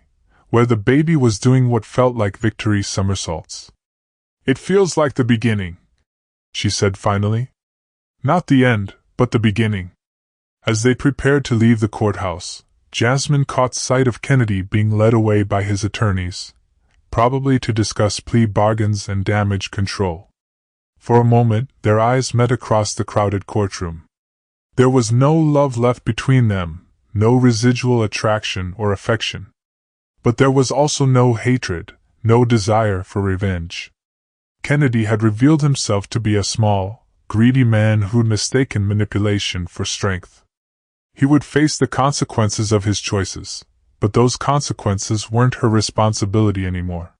where the baby was doing what felt like victory somersaults. "It feels like the beginning," she said finally. "Not the end, but the beginning." As they prepared to leave the courthouse, Jasmine caught sight of Kennedy being led away by his attorneys, probably to discuss plea bargains and damage control. For a moment, their eyes met across the crowded courtroom. There was no love left between them, no residual attraction or affection. But there was also no hatred, no desire for revenge. Kennedy had revealed himself to be a small, greedy man who'd mistaken manipulation for strength. He would face the consequences of his choices, but those consequences weren't her responsibility anymore.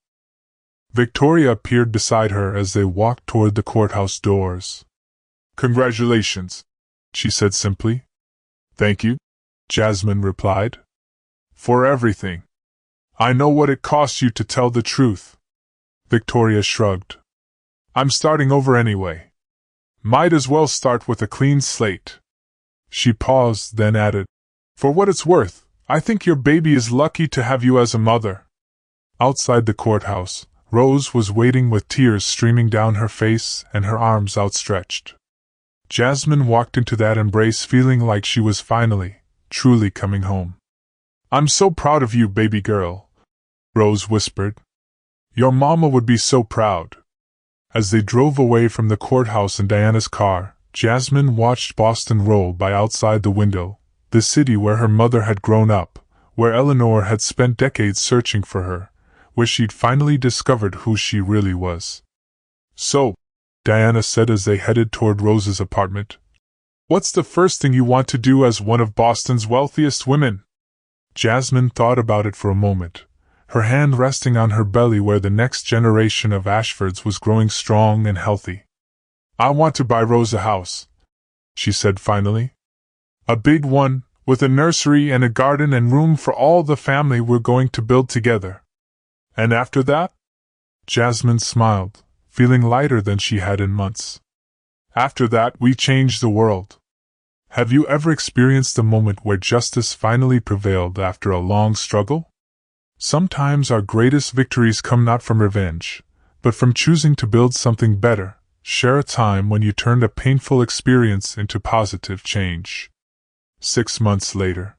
Victoria appeared beside her as they walked toward the courthouse doors. "Congratulations," she said simply. "Thank you," Jasmine replied. For everything. I know what it costs you to tell the truth. Victoria shrugged. I'm starting over anyway. Might as well start with a clean slate. She paused, then added, For what it's worth, I think your baby is lucky to have you as a mother. Outside the courthouse, Rose was waiting with tears streaming down her face and her arms outstretched. Jasmine walked into that embrace feeling like she was finally, truly coming home. I'm so proud of you, baby girl, Rose whispered. Your mama would be so proud. As they drove away from the courthouse in Diana's car, Jasmine watched Boston roll by outside the window, the city where her mother had grown up, where Eleanor had spent decades searching for her, where she'd finally discovered who she really was. So, Diana said as they headed toward Rose's apartment, what's the first thing you want to do as one of Boston's wealthiest women? Jasmine thought about it for a moment, her hand resting on her belly where the next generation of Ashfords was growing strong and healthy. I want to buy Rose a house, she said finally. A big one, with a nursery and a garden and room for all the family we're going to build together. And after that? Jasmine smiled, feeling lighter than she had in months. After that, we change the world. Have you ever experienced a moment where justice finally prevailed after a long struggle? Sometimes our greatest victories come not from revenge, but from choosing to build something better. Share a time when you turned a painful experience into positive change. 6 months later.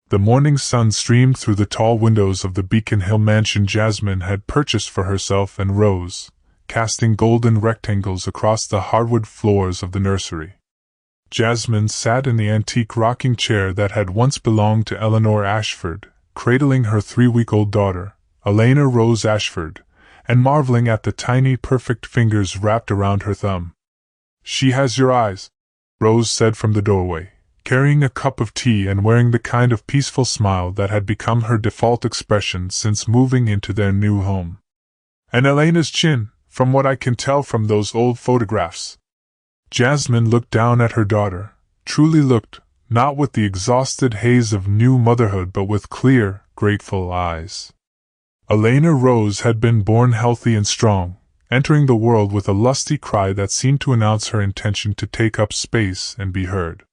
The morning sun streamed through the tall windows of the Beacon Hill mansion Jasmine had purchased for herself and Rose, casting golden rectangles across the hardwood floors of the nursery. Jasmine sat in the antique rocking chair that had once belonged to Eleanor Ashford, cradling her 3-week-old daughter, Elena Rose Ashford, and marveling at the tiny, perfect fingers wrapped around her thumb. She has your eyes, Rose said from the doorway, carrying a cup of tea and wearing the kind of peaceful smile that had become her default expression since moving into their new home. And Elena's chin, from what I can tell from those old photographs. Jasmine looked down at her daughter, truly looked, not with the exhausted haze of new motherhood but with clear, grateful eyes. Elena Rose had been born healthy and strong, entering the world with a lusty cry that seemed to announce her intention to take up space and be heard.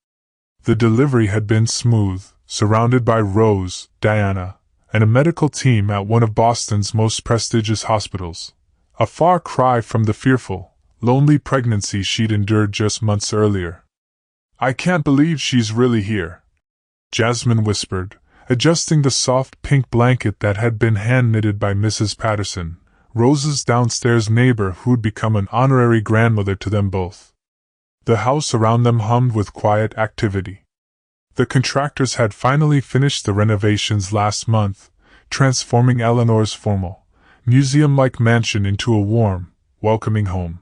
The delivery had been smooth, surrounded by Rose, Diana, and a medical team at one of Boston's most prestigious hospitals, a far cry from the fearful, lonely pregnancy she'd endured just months earlier. I can't believe she's really here, Jasmine whispered, adjusting the soft pink blanket that had been hand-knitted by Mrs. Patterson, Rose's downstairs neighbor who'd become an honorary grandmother to them both. The house around them hummed with quiet activity. The contractors had finally finished the renovations last month, transforming Eleanor's formal, museum-like mansion into a warm, welcoming home.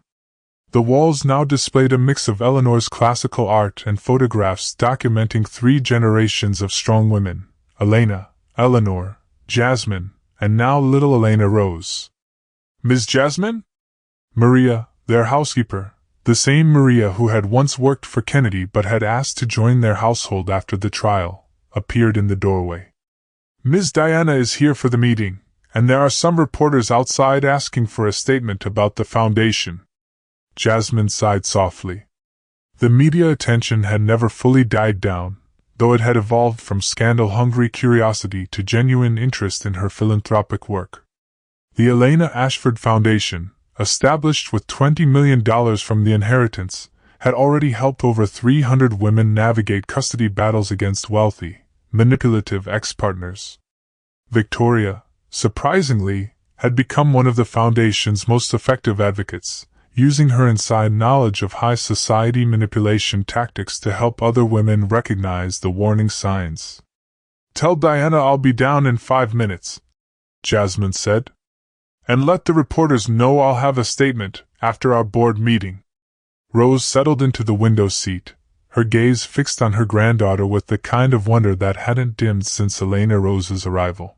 The walls now displayed a mix of Eleanor's classical art and photographs documenting 3 generations of strong women, Elena, Eleanor, Jasmine, and now little Elena Rose. Ms. Jasmine? Maria, their housekeeper, the same Maria who had once worked for Kennedy but had asked to join their household after the trial, appeared in the doorway. Ms. Diana is here for the meeting, and there are some reporters outside asking for a statement about the foundation. Jasmine sighed softly. The media attention had never fully died down, though it had evolved from scandal-hungry curiosity to genuine interest in her philanthropic work. The Elena Ashford Foundation, established with $20 million from the inheritance, had already helped over 300 women navigate custody battles against wealthy, manipulative ex-partners. Victoria, surprisingly, had become one of the Foundation's most effective advocates, using her inside knowledge of high society manipulation tactics to help other women recognize the warning signs. Tell Diana I'll be down in 5 minutes, Jasmine said. And let the reporters know I'll have a statement after our board meeting. Rose settled into the window seat, her gaze fixed on her granddaughter with the kind of wonder that hadn't dimmed since Elena Rose's arrival.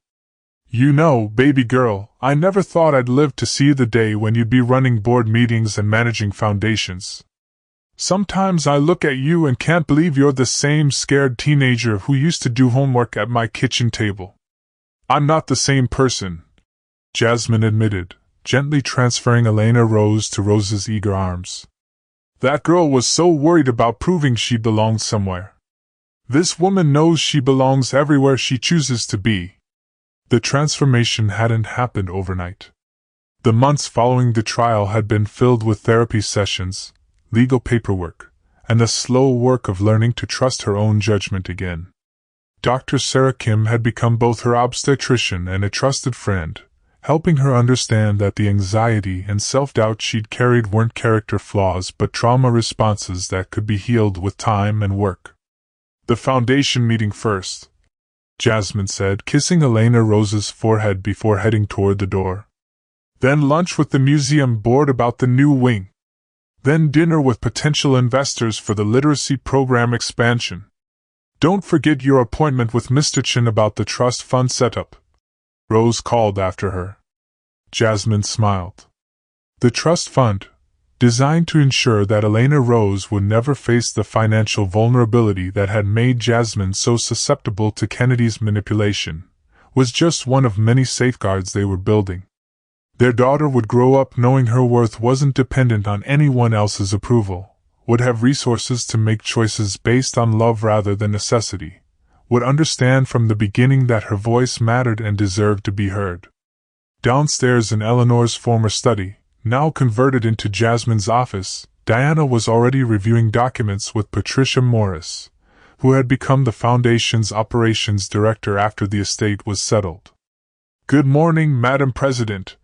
You know, baby girl, I never thought I'd live to see the day when you'd be running board meetings and managing foundations. Sometimes I look at you and can't believe you're the same scared teenager who used to do homework at my kitchen table. I'm not the same person, Jasmine admitted, gently transferring Elena Rose to Rose's eager arms. That girl was so worried about proving she belonged somewhere. This woman knows she belongs everywhere she chooses to be. The transformation hadn't happened overnight. The months following the trial had been filled with therapy sessions, legal paperwork, and the slow work of learning to trust her own judgment again. Dr. Sarah Kim had become both her obstetrician and a trusted friend, helping her understand that the anxiety and self-doubt she'd carried weren't character flaws but trauma responses that could be healed with time and work. The foundation meeting first, Jasmine said, kissing Elena Rose's forehead before heading toward the door. Then lunch with the museum board about the new wing. Then dinner with potential investors for the literacy program expansion. Don't forget your appointment with Mr. Chen about the trust fund setup, Rose called after her. Jasmine smiled. The trust fund, designed to ensure that Elena Rose would never face the financial vulnerability that had made Jasmine so susceptible to Kennedy's manipulation, was just one of many safeguards they were building. Their daughter would grow up knowing her worth wasn't dependent on anyone else's approval, would have resources to make choices based on love rather than necessity, would understand from the beginning that her voice mattered and deserved to be heard. Downstairs in Eleanor's former study, now converted into Jasmine's office, Diana was already reviewing documents with Patricia Morris, who had become the Foundation's operations director after the estate was settled. "Good morning, Madam President,"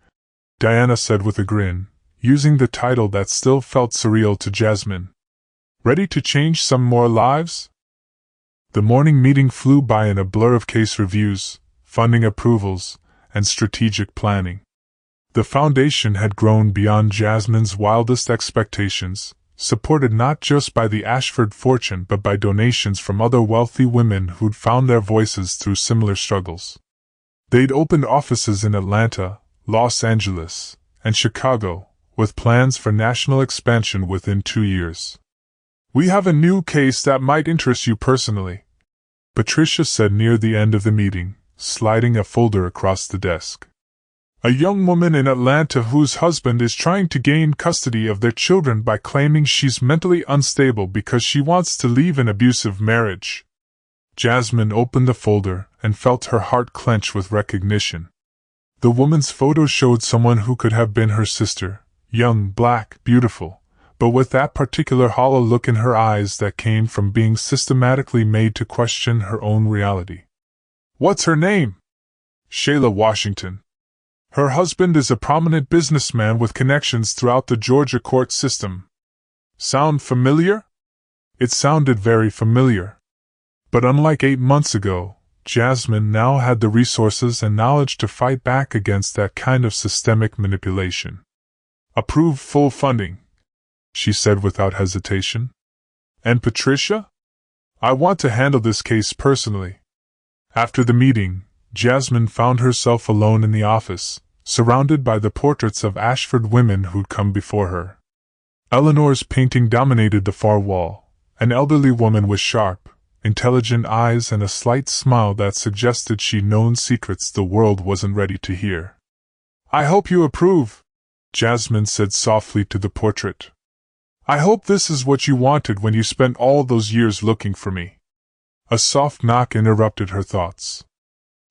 Diana said with a grin, using the title that still felt surreal to Jasmine. "Ready to change some more lives?" The morning meeting flew by in a blur of case reviews, funding approvals, and strategic planning. The Foundation had grown beyond Jasmine's wildest expectations, supported not just by the Ashford fortune but by donations from other wealthy women who'd found their voices through similar struggles. They'd opened offices in Atlanta, Los Angeles, and Chicago, with plans for national expansion within 2 years. "We have a new case that might interest you personally," Patricia said near the end of the meeting, sliding a folder across the desk. "A young woman in Atlanta whose husband is trying to gain custody of their children by claiming she's mentally unstable because she wants to leave an abusive marriage." Jasmine opened the folder and felt her heart clench with recognition. The woman's photo showed someone who could have been her sister, young, black, beautiful, but with that particular hollow look in her eyes that came from being systematically made to question her own reality. "What's her name?" "Shayla Washington. Her husband is a prominent businessman with connections throughout the Georgia court system." "Sound familiar?" It sounded very familiar. But unlike 8 months ago, Jasmine now had the resources and knowledge to fight back against that kind of systemic manipulation. "Approve full funding," she said without hesitation. "And Patricia? I want to handle this case personally." After the meeting, Jasmine found herself alone in the office, surrounded by the portraits of Ashford women who'd come before her. Eleanor's painting dominated the far wall, an elderly woman with sharp, intelligent eyes and a slight smile that suggested she'd known secrets the world wasn't ready to hear. "I hope you approve," Jasmine said softly to the portrait. "I hope this is what you wanted when you spent all those years looking for me." A soft knock interrupted her thoughts.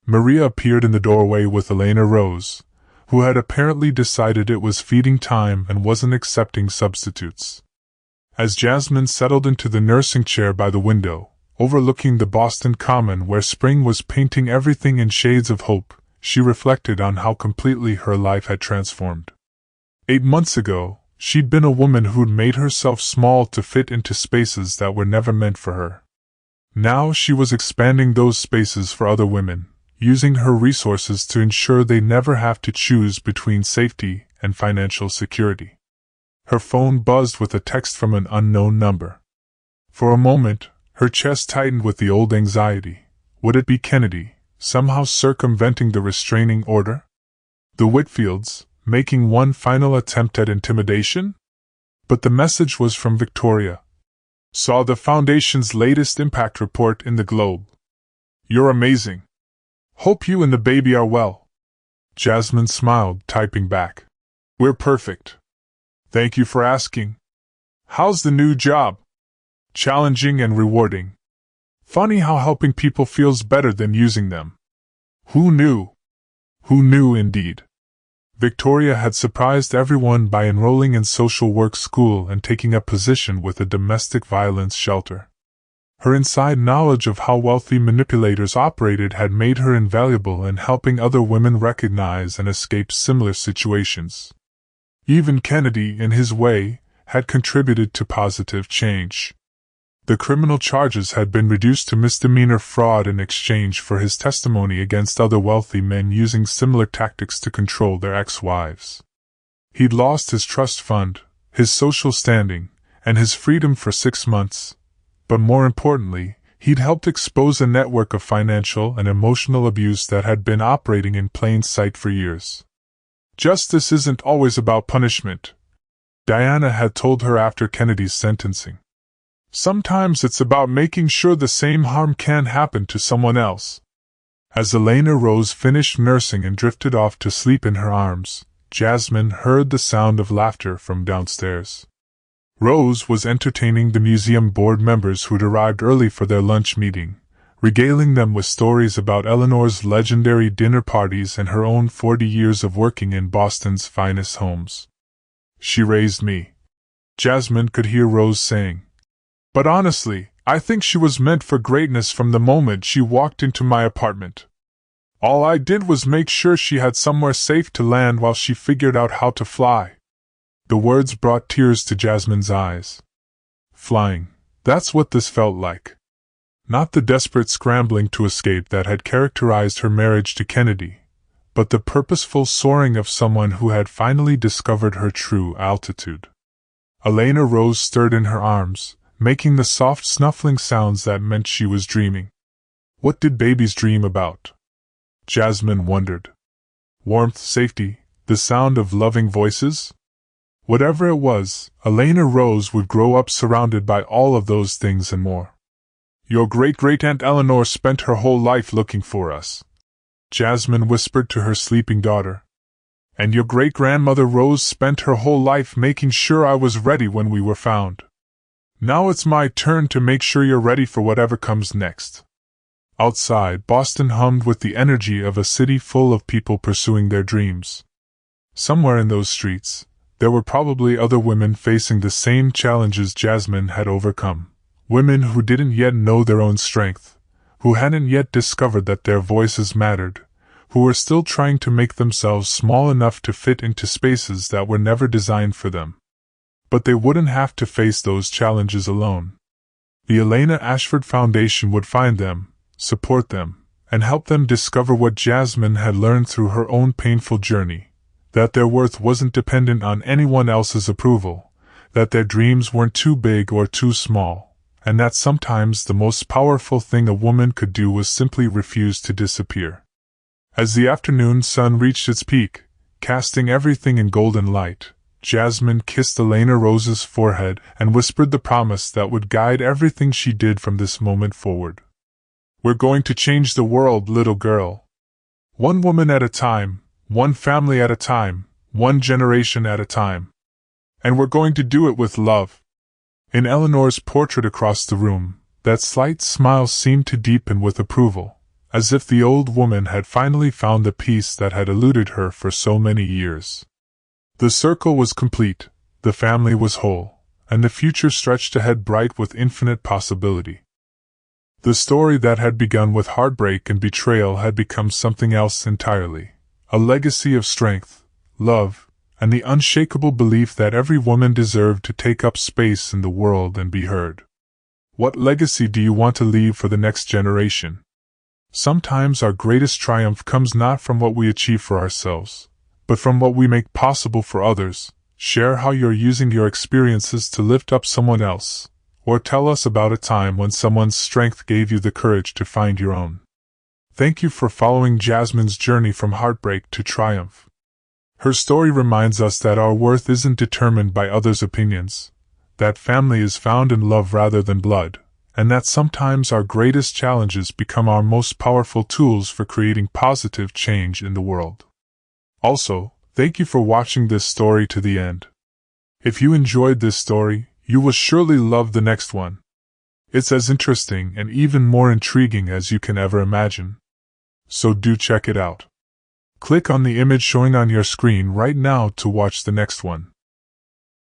Maria appeared in the doorway with Elena Rose, who had apparently decided it was feeding time and wasn't accepting substitutes. As Jasmine settled into the nursing chair by the window, overlooking the Boston Common where spring was painting everything in shades of hope, she reflected on how completely her life had transformed. 8 months ago, she'd been a woman who'd made herself small to fit into spaces that were never meant for her. Now she was expanding those spaces for other women, using her resources to ensure they never have to choose between safety and financial security. Her phone buzzed with a text from an unknown number. For a moment, her chest tightened with the old anxiety. Would it be Kennedy, somehow circumventing the restraining order? The Whitfields, making one final attempt at intimidation? But the message was from Victoria. "Saw the Foundation's latest impact report in the Globe. You're amazing. Hope you and the baby are well. Jasmine smiled, typing back. We're perfect. Thank you for asking. How's the new job? Challenging and rewarding. Funny how helping people feels better than using them. Who knew? Who knew indeed. Victoria had surprised everyone by enrolling in social work school and taking a position with a domestic violence shelter. Her inside knowledge of how wealthy manipulators operated had made her invaluable in helping other women recognize and escape similar situations. Even Kennedy, in his way, had contributed to positive change. The criminal charges had been reduced to misdemeanor fraud in exchange for his testimony against other wealthy men using similar tactics to control their ex-wives. He'd lost his trust fund, his social standing, and his freedom for 6 months, but more importantly, he'd helped expose a network of financial and emotional abuse that had been operating in plain sight for years. Justice isn't always about punishment, Diana had told her after Kennedy's sentencing. Sometimes it's about making sure the same harm can't happen to someone else. As Elena Rose finished nursing and drifted off to sleep in her arms, Jasmine heard the sound of laughter from downstairs. Rose was entertaining the museum board members who'd arrived early for their lunch meeting, regaling them with stories about Eleanor's legendary dinner parties and her own 40 years of working in Boston's finest homes. She raised me. Jasmine could hear Rose saying. But honestly, I think she was meant for greatness from the moment she walked into my apartment. All I did was make sure she had somewhere safe to land while she figured out how to fly. The words brought tears to Jasmine's eyes. Flying, that's what this felt like. Not the desperate scrambling to escape that had characterized her marriage to Kennedy, but the purposeful soaring of someone who had finally discovered her true altitude. Elena Rose stirred in her arms, making the soft snuffling sounds that meant she was dreaming. What did babies dream about? Jasmine wondered. Warmth, safety, the sound of loving voices? Whatever it was, Elena Rose would grow up surrounded by all of those things and more. Your great-great-aunt Eleanor spent her whole life looking for us, Jasmine whispered to her sleeping daughter. And your great-grandmother Rose spent her whole life making sure I was ready when we were found. Now it's my turn to make sure you're ready for whatever comes next. Outside, Boston hummed with the energy of a city full of people pursuing their dreams. Somewhere in those streets, there were probably other women facing the same challenges Jasmine had overcome. Women who didn't yet know their own strength, who hadn't yet discovered that their voices mattered, who were still trying to make themselves small enough to fit into spaces that were never designed for them. But they wouldn't have to face those challenges alone. The Elena Ashford Foundation would find them, support them, and help them discover what Jasmine had learned through her own painful journey, that their worth wasn't dependent on anyone else's approval, that their dreams weren't too big or too small, and that sometimes the most powerful thing a woman could do was simply refuse to disappear. As the afternoon sun reached its peak, casting everything in golden light, Jasmine kissed Elena Rose's forehead and whispered the promise that would guide everything she did from this moment forward. We're going to change the world, little girl. One woman at a time, one family at a time, one generation at a time. And we're going to do it with love. In Eleanor's portrait across the room, that slight smile seemed to deepen with approval, as if the old woman had finally found the peace that had eluded her for so many years. The circle was complete, the family was whole, and the future stretched ahead bright with infinite possibility. The story that had begun with heartbreak and betrayal had become something else entirely, a legacy of strength, love, and the unshakable belief that every woman deserved to take up space in the world and be heard. What legacy do you want to leave for the next generation? Sometimes our greatest triumph comes not from what we achieve for ourselves, but from what we make possible for others. Share how you're using your experiences to lift up someone else, or tell us about a time when someone's strength gave you the courage to find your own. Thank you for following Jasmine's journey from heartbreak to triumph. Her story reminds us that our worth isn't determined by others' opinions, that family is found in love rather than blood, and that sometimes our greatest challenges become our most powerful tools for creating positive change in the world. Also, thank you for watching this story to the end. If you enjoyed this story, you will surely love the next one. It's as interesting and even more intriguing as you can ever imagine. So do check it out. Click on the image showing on your screen right now to watch the next one.